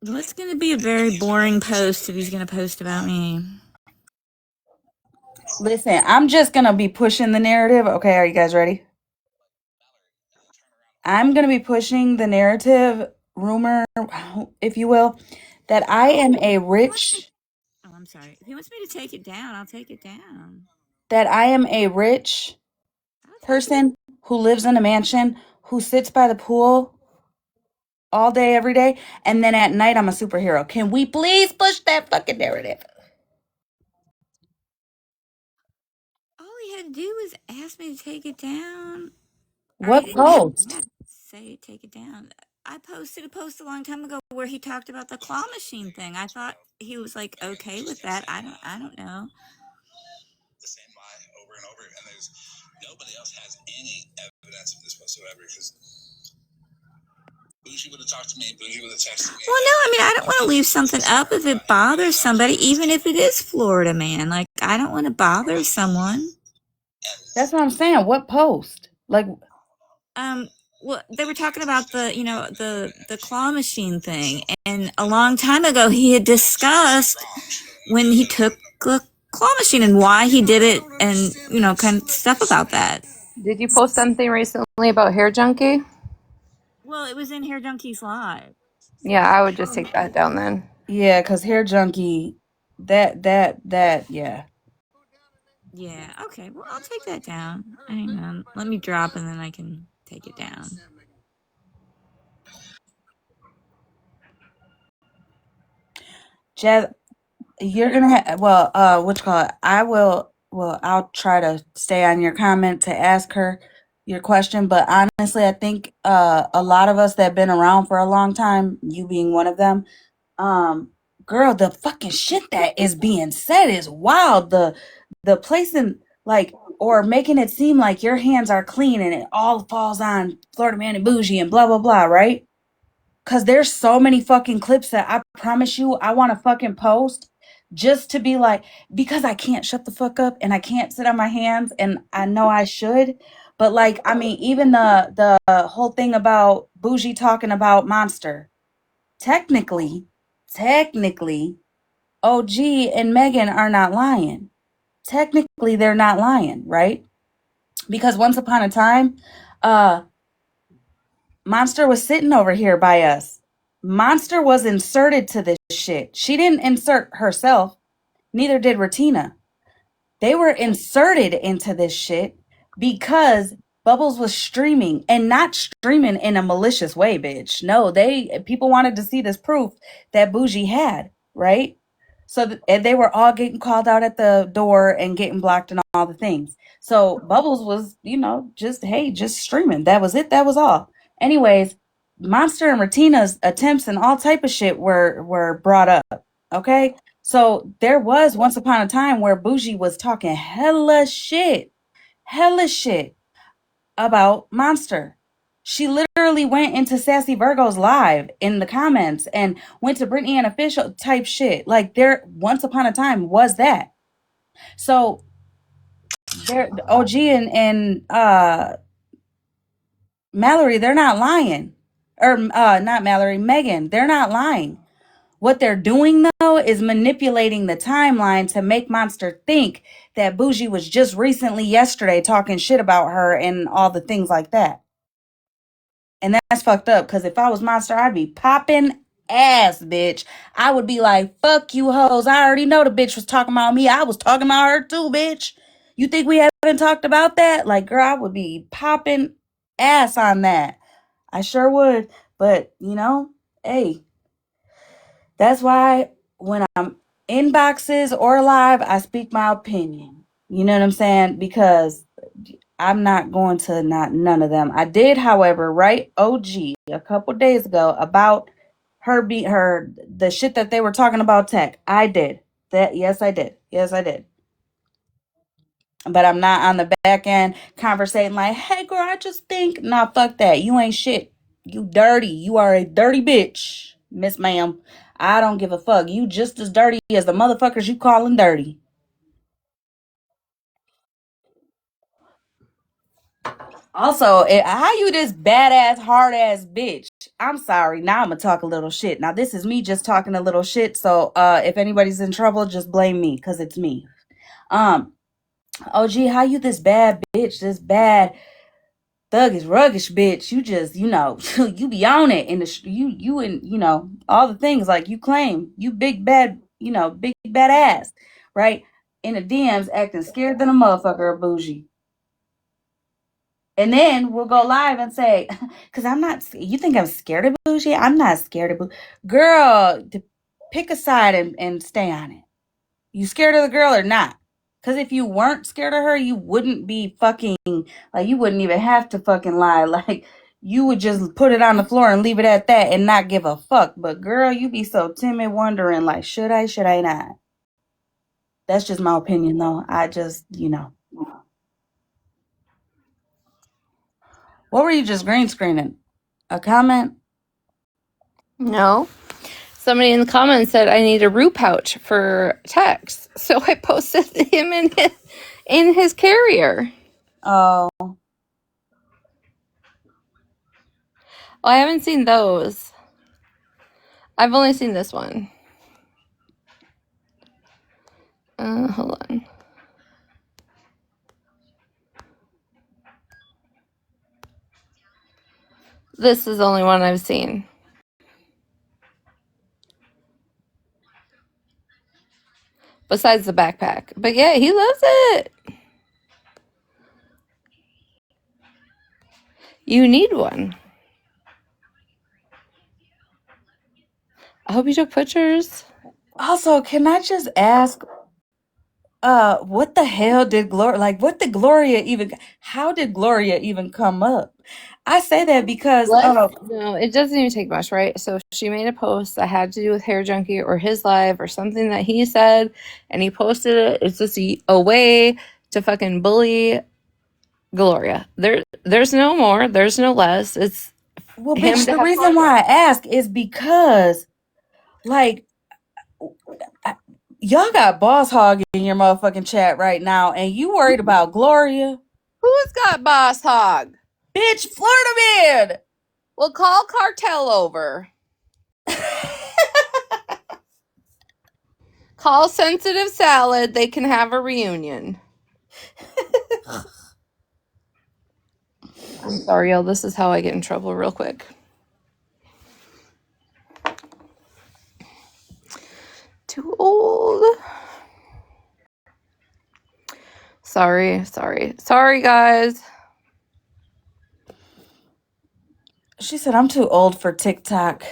Well, it's going to be a very boring post if he's going to post about me. Listen, I'm just gonna be pushing the narrative. Okay, are you guys ready? I'm gonna be pushing the narrative, rumor, if you will, that I am a rich Oh, I'm sorry. If he wants me to take it down, I'll take it down. that I am a rich person who lives in a mansion, who sits by the pool all day, every day, and then at night I'm a superhero. Can we please push that fucking narrative? All he had to do was ask me to take it down. What post? Say take it down. I posted a post a long time ago where he talked about the claw machine thing. I thought he was like okay with that. I don't know. The same lie over and over, and there's nobody else has any evidence of this whatsoever. Because Bougie would have talked to me, Bougie would have texted me. Well, no, I mean, I don't want to leave something up if it bothers somebody, even if it is Florida Man. Like, I don't want to bother someone. That's what I'm saying. What post? Like, Well, they were talking about the claw machine thing, and a long time ago he had discussed when he took the claw machine and why he did it, and kind of stuff about that. Did you post something recently about Hair Junkie? Well, it was in Hair Junkies Live. Yeah, I would just take that down then. yeah, because Hair Junkie, yeah. Yeah, okay. Well, I'll take that down. Hang on. Let me drop and then I can take it down. Jazz, you're gonna have, what you call it? I'll try to stay on your comment to ask her your question, but honestly, I think a lot of us that have been around for a long time, you being one of them, girl, the fucking shit that is being said is wild. The placing, like, or making it seem like your hands are clean and it all falls on Florida Man and Bougie and blah blah blah, right? Cause there's so many fucking clips that I promise you I want to fucking post just to be like, because I can't shut the fuck up and I can't sit on my hands, and I know I should, but like, I mean, even the whole thing about Bougie talking about Monster, technically, OG and Megan are not lying. Technically, they're not lying, right? Because once upon a time, Monster was sitting over here by us. Monster was inserted to this shit. She didn't insert herself. Neither did Retina. They were inserted into this shit because Bubbles was streaming, and not streaming in a malicious way, bitch. No, people wanted to see this proof that Bougie had, right? So and they were all getting called out at the door and getting blocked and all the things. So Bubbles was, just streaming. That was it. That was all. Anyways, Monster and Retina's attempts and all type of shit were brought up. Okay, so there was once upon a time where Bougie was talking hella shit about Monster. She literally went into Sassy Virgo's live in the comments and went to Brittany and official type shit. Like, there once upon a time was that. So there, OG and Mallory, they're not lying. Or not Mallory, Megan, they're not lying. What they're doing, though, is manipulating the timeline to make Monster think that Bougie was just recently yesterday talking shit about her and all the things like that. And that's fucked up, because if I was Monster, I'd be popping ass, bitch. I would be like, fuck you hoes. I already know the bitch was talking about me. I was talking about her too, bitch. You think we haven't talked about that? Like, girl, I would be popping ass on that. I sure would. But, hey, that's why when I'm in boxes or live, I speak my opinion. You know what I'm saying? Because I'm not going to none of them. I did, however, write OG a couple days ago about the shit that they were talking about tech. I did that. Yes, I did. Yes, I did. But I'm not on the back end conversating like, hey girl, I just think, nah, fuck that. You ain't shit. You dirty. You are a dirty bitch, Miss Ma'am. I don't give a fuck. You just as dirty as the motherfuckers you calling dirty. Also, how you this badass, hard ass bitch? I'm sorry. Now I'm gonna talk a little shit. Now this is me just talking a little shit. So if anybody's in trouble, just blame me, because it's me. OG, how you this bad bitch? This bad thuggish, ruggish bitch. You just, you be on it in you and all the things like you claim. You big bad, big bad ass, right? In the DMs, acting scared than a motherfucker of Bougie. And then we'll go live and say, because I'm not, you think I'm scared of Bougie? I'm not scared of Bougie. Girl, pick a side and stay on it. You scared of the girl or not? Because if you weren't scared of her, you wouldn't be fucking, like, you wouldn't even have to fucking lie. Like, you would just put it on the floor and leave it at that and not give a fuck. But girl, you be so timid, wondering like, should I not? That's just my opinion, though. I just, What were you just green screening? A comment? No. Somebody in the comments said I need a root pouch for text. So I posted him in his carrier. Oh. I haven't seen those. I've only seen this one. Hold on. This is the only one I've seen. Besides the backpack. But yeah, he loves it. You need one. I hope you took pictures. Also, can I just ask, what the hell did Gloria, how did Gloria even come up? I say that because, No, it doesn't even take much, right? So she made a post that had to do with Hair Junkie or his live or something that he said, and he posted it. It's just a way to fucking bully Gloria. There's no more. There's no less. It's well, him. bitch, the reason why I ask is because, like, y'all got Boss Hog in your motherfucking chat right now, and you worried about Gloria? Who's got Boss Hog? Bitch, Florida Man! Well, call Cartel over. Call Sensitive Salad. They can have a reunion. I'm sorry, y'all. This is how I get in trouble real quick. Too old. Sorry, guys. She said, I'm too old for TikTok.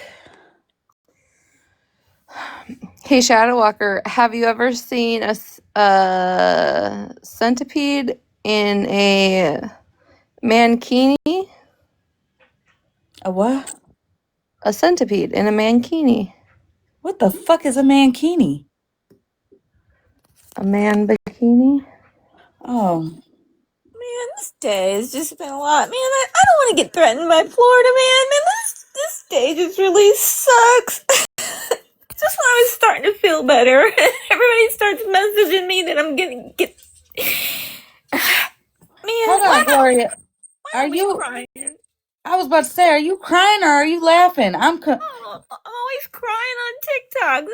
Hey, Shadow Walker, have you ever seen a centipede in a mankini? A what? A centipede in a mankini. What the fuck is a mankini? A man bikini? Oh. Man, this day has just been a lot. Man, I don't want to get threatened by Florida, man. Man, this day just really sucks. Just when I was starting to feel better, everybody starts messaging me that I'm gonna get. Man, Hold on, Gloria. Are you crying? I was about to say, are you crying or are you laughing? I'm always crying on TikTok.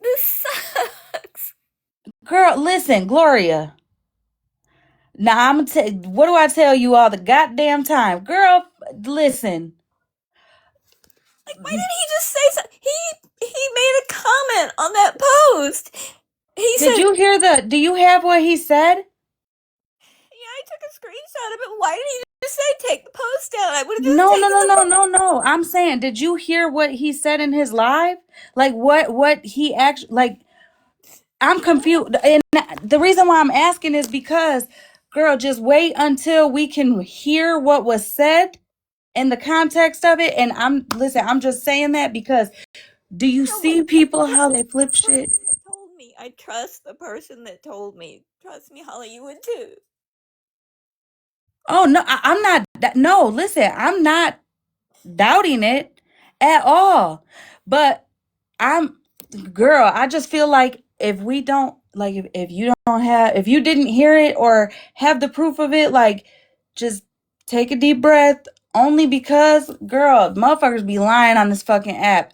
This sucks. Girl, listen, Gloria. Now I'm gonna what do I tell you all the goddamn time? Girl, listen. Like, why didn't he just say something? He made a comment on that post. He said, Did you hear do you have what he said? yeah, I took a screenshot of it. Why didn't he just say take the post down? I would have just taken No. I'm saying, did you hear what he said in his live? Like what he actually, like, I'm confused. And the reason why I'm asking is because, girl, just wait until we can hear what was said in the context of it. And I'm just saying that because do you see people how they flip shit? That told me. I trust the person that told me. Trust me, Holly, you would too. Oh no, I'm not. No, listen, I'm not doubting it at all. But girl, I just feel like if we don't, like, if you don't have, if you didn't hear it or have the proof of it, like, just take a deep breath. Only because, girl, motherfuckers be lying on this fucking app.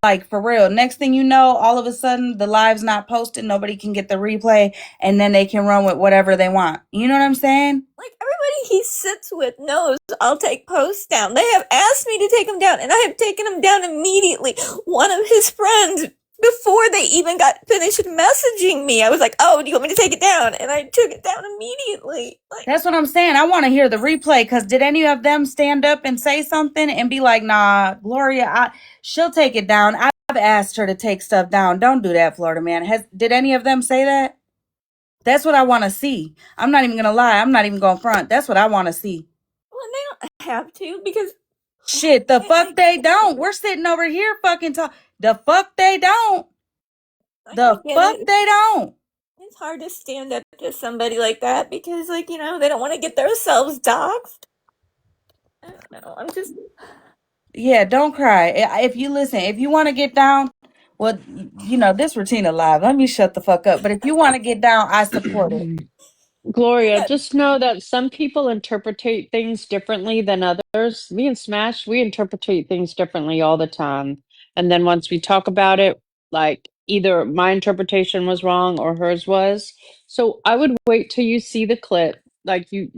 Like, for real. Next thing you know, all of a sudden, the live's not posted. Nobody can get the replay, and then they can run with whatever they want. You know what I'm saying? Like, everybody he sits with knows I'll take posts down. They have asked me to take them down, and I have taken them down immediately. One of his friends, before they even got finished messaging me, I was like, oh, do you want me to take it down? And I took it down immediately. Like, that's what I'm saying. I want to hear the replay, because did any of them stand up and say something and be like, nah, Gloria, she'll take it down. I've asked her to take stuff down. Don't do that, Florida Man. Did any of them say that? That's what I want to see. I'm not even going to lie. I'm not even going to front. That's what I want to see. well, have to because Shit, the fuck they don't. We're sitting over here fucking talk. The fuck they don't. I The get fuck it. they don't. It's hard to stand up to somebody like that because, like, you know, they don't want to get themselves doxxed. I don't know. I'm just. Yeah, don't cry. If you listen, if you want to get down, well, you know, this Retina live. Let me shut the fuck up. But if you want to get down, I support it. Gloria, I got, just know that some people interpretate things differently than others. Me and Smash, we interpretate things differently all the time. And then once we talk about it, like either my interpretation was wrong or hers was. So I would wait till you see the clip, like you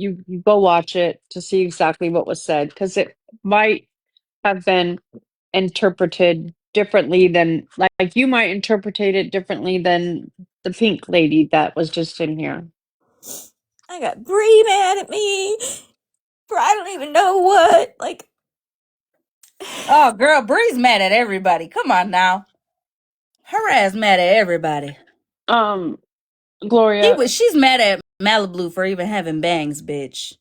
go watch it to see exactly what was said, because it might have been interpreted differently than like you might interpret it differently than the pink lady that was just in here. I got Bree mad at me for I don't even know what. Like, Oh, girl, Bree's mad at everybody. Come on now. Her ass mad at everybody. Um, Gloria, She's mad at Malibu for even having bangs, bitch.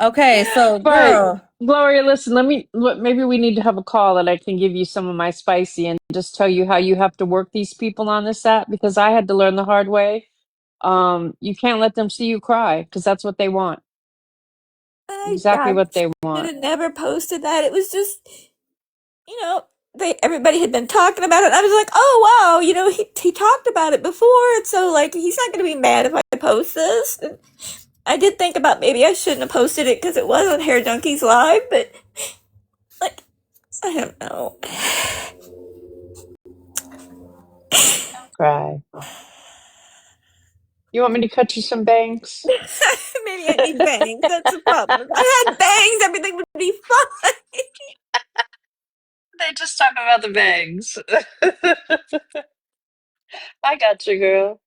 Okay, so but girl. Gloria, listen, maybe we need to have a call and I can give you some of my spicy and just tell you how you have to work these people on this app because I had to learn the hard way. You can't let them see you cry because that's what they want. Exactly God what they should want. have never posted that. It was just, you know, everybody had been talking about it. And I was like, oh wow, you know, he talked about it before, and so like he's not gonna be mad if I post this. And I did think about maybe I shouldn't have posted it because it was on Hair Junkies Live, but like I don't know. Cry. You want me to cut you some bangs? Maybe I need bangs. That's the problem. If I had bangs, everything would be fine. They just talk about the bangs. I got you, girl.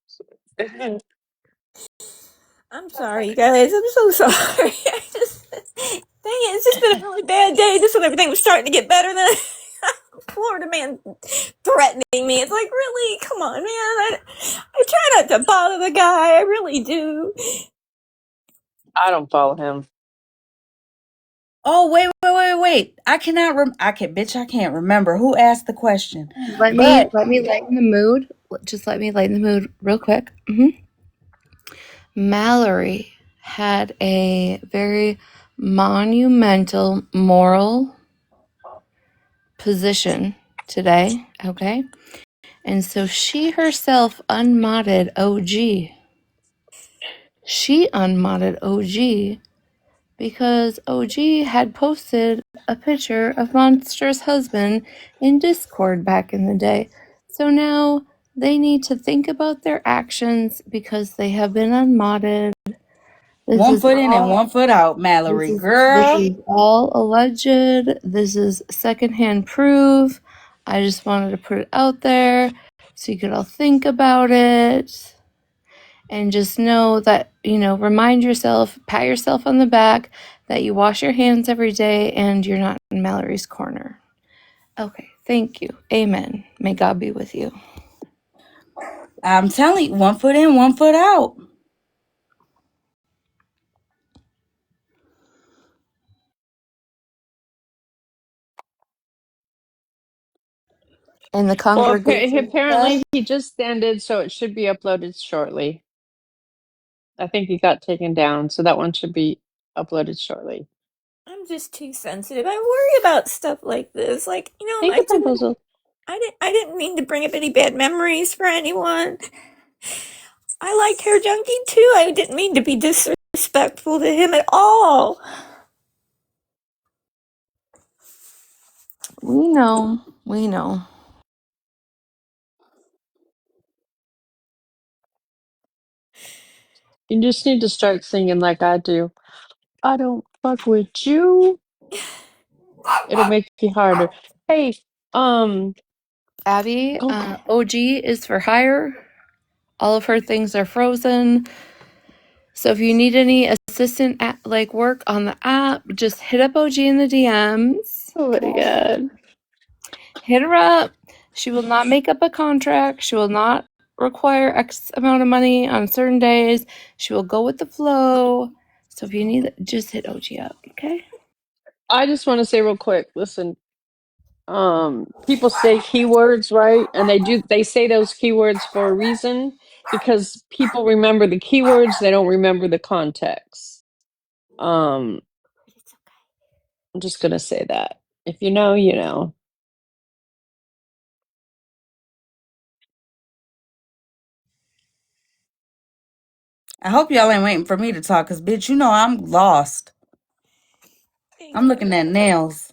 I'm sorry, you guys. I'm so sorry. I just, dang it, it's just been a really bad day. Just when everything was starting to get better, then Florida man threatening me. It's like, really? Come on, man. I try not to bother the guy. I really do. I don't follow him. Oh, wait. I can't remember who asked the question. Let me But lighten the mood. Just let me lighten the mood real quick. Mallory had a very monumental moral position today, okay? And so she herself unmodded OG. She unmodded OG because OG had posted a picture of Monster's husband in Discord back in the day. So now they need to think about their actions because they have been unmodded. This one is foot in and all one foot out, Mallory, this girl. is all alleged. This is secondhand proof. I just wanted to put it out there so you could all think about it. And just know that, remind yourself, pat yourself on the back that you wash your hands every day and you're not in Mallory's corner. Okay, thank you. Amen. May God be with you. I'm telling you, one foot in, one foot out. And the Well, congregation apparently said, he just ended, so it should be uploaded shortly. I think he got taken down, so that one should be uploaded shortly. I'm just too sensitive. I worry about stuff like this. Like, you know, Thank you, Bamboozle. I didn't mean to bring up any bad memories for anyone. I liked Hair Junkie too. I didn't mean to be disrespectful to him at all. we know, we know. You just need to start singing like I do. I don't fuck with you. It'll make you harder. Hey, Abby, go. OG is for hire. All of her things are frozen. So if you need any assistant work on the app, just hit up OG in the DMs. Oh my god. Hit her up. She will not make up a contract. She will not require X amount of money on certain days. She will go with the flow. So if you need it, just hit OG up, okay? I just want to say real quick, listen, people say keywords, right? And they say those keywords for a reason because people remember the keywords, they don't remember the context. I'm just gonna say that. If you know, you know. I hope y'all ain't waiting for me to talk, cause bitch, you know I'm lost. I'm looking at nails.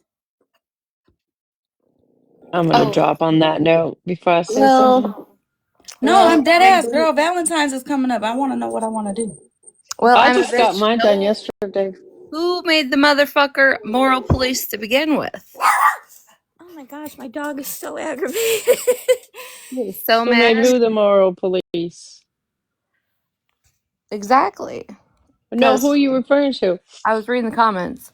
I'm gonna Oh, drop on that note before I say something. well, No, I'm well, dead I'm ass, a, girl. Valentine's is coming up. I want to know what I want to do. well, I I'm a just got bitch. mine done No, yesterday. who made the motherfucker moral police to begin with? Oh my gosh, my dog is so aggravated. He was so Who made mad. who the moral police? Exactly. No, who Because are you referring to? I was reading the comments.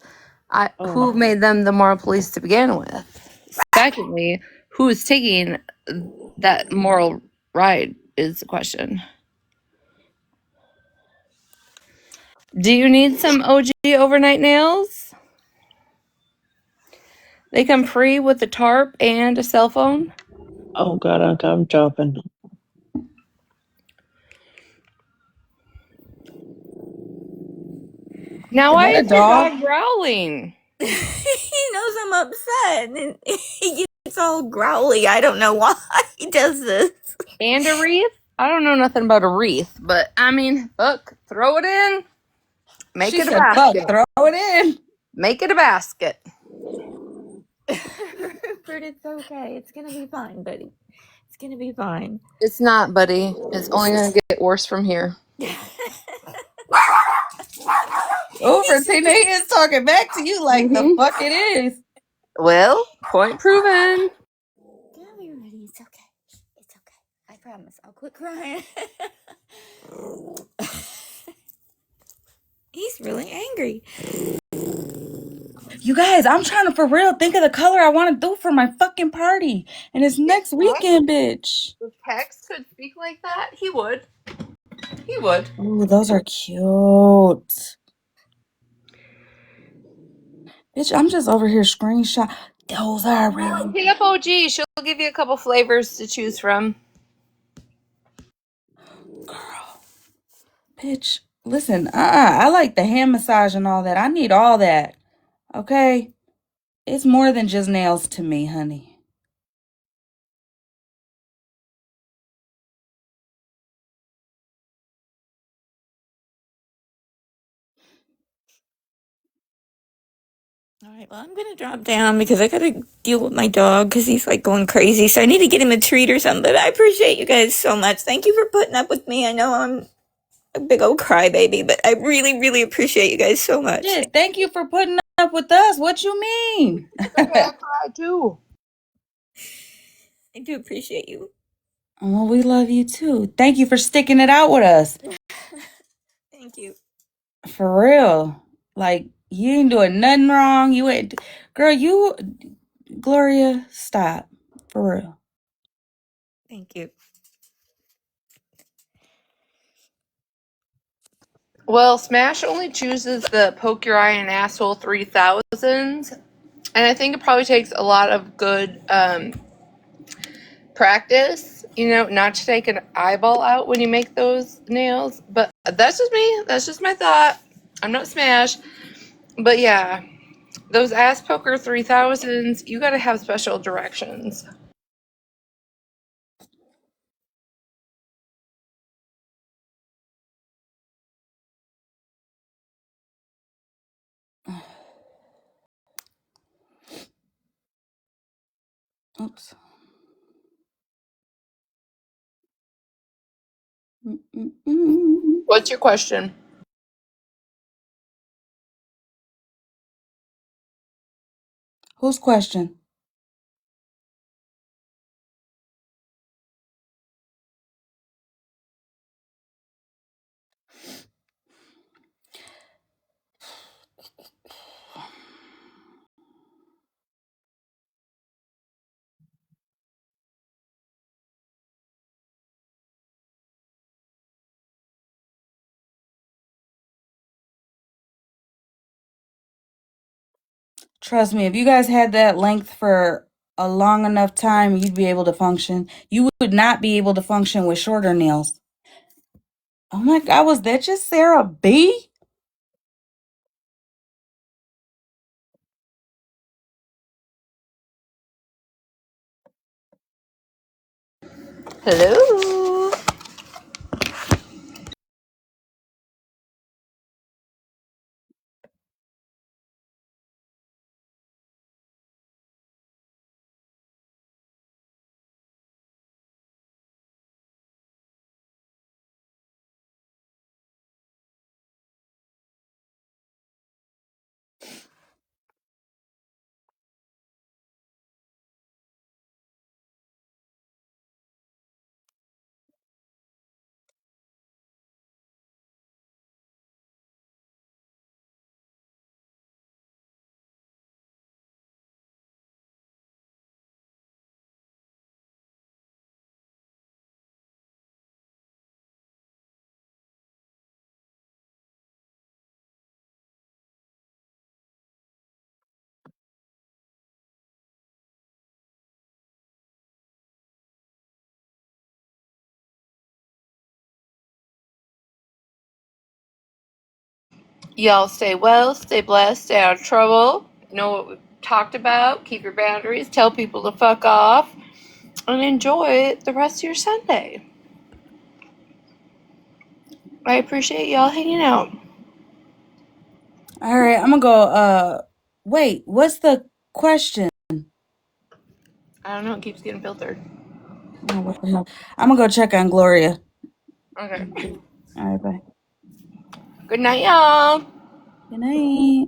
Oh. Who made them the moral police to begin with? Secondly, who is taking that moral ride is the question. Do you need some OG overnight nails? They come free with a tarp and a cell phone. Oh god, I'm dropping. Now, Is why that a is your dog? dog growling? He knows I'm upset and he gets all growly. I don't know why he does this. And a wreath? I don't know nothing about a wreath, but I mean, look, throw it in, make She it a said, "Fuck, basket. throw it in." Make it a basket. But it's okay. It's gonna be fine, buddy. It's gonna be fine. It's not, buddy. It's only going to get worse from here. Oh, Retina is talking back to you like the Mm-hmm. fuck it is. Well, point proven. Gonna be ready. It's okay. It's okay. I promise. I'll quit crying. He's really angry. You guys, I'm trying to for real think of the color I want to do for my fucking party, and it's next weekend, bitch. If Tex could speak like that, he would. He would. Ooh, those are cute. Bitch, I'm just over here screenshot. Those are really Hit up OG. She'll give you a couple flavors to choose from. girl. Bitch, listen, I like the hand massage and all that. I need all that. Okay? It's more than just nails to me, honey. All right, well, I'm gonna drop down because I gotta deal with my dog because he's like going crazy. So I need to get him a treat or something. But I appreciate you guys so much. Thank you for putting up with me. I know I'm a big old crybaby, but I really, really appreciate you guys so much. Shit, thank you for putting up with us. What you mean? Okay, I cried too. I do appreciate you. Oh, we love you too. Thank you for sticking it out with us. Thank you. For real. Like, you ain't doing nothing wrong. You ain't, girl, you, Gloria, stop. For real. Thank you. Well, Smash only chooses the poke your eye and asshole 3000s, and I think it probably takes a lot of good practice, not to take an eyeball out when you make those nails. But that's just me. That's just my thought. I'm not Smash. But yeah, those ass poker 3000s, you gotta have special directions. Oops. Mm-mm-mm. What's your question? Whose question? Trust me, if you guys had that length for a long enough time, you'd be able to function. You would not be able to function with shorter nails. Oh my God, was that just Sarah B? Hello. Y'all stay well, stay blessed, stay out of trouble. Know what we've talked about. Keep your boundaries. Tell people to fuck off. And enjoy the rest of your Sunday. I appreciate y'all hanging out. All right, I'm gonna go. Wait, what's the question? I don't know. It keeps getting filtered. Oh, what the hell? I'm gonna go check on Gloria. Okay. All right, bye. Good night, y'all. Good night.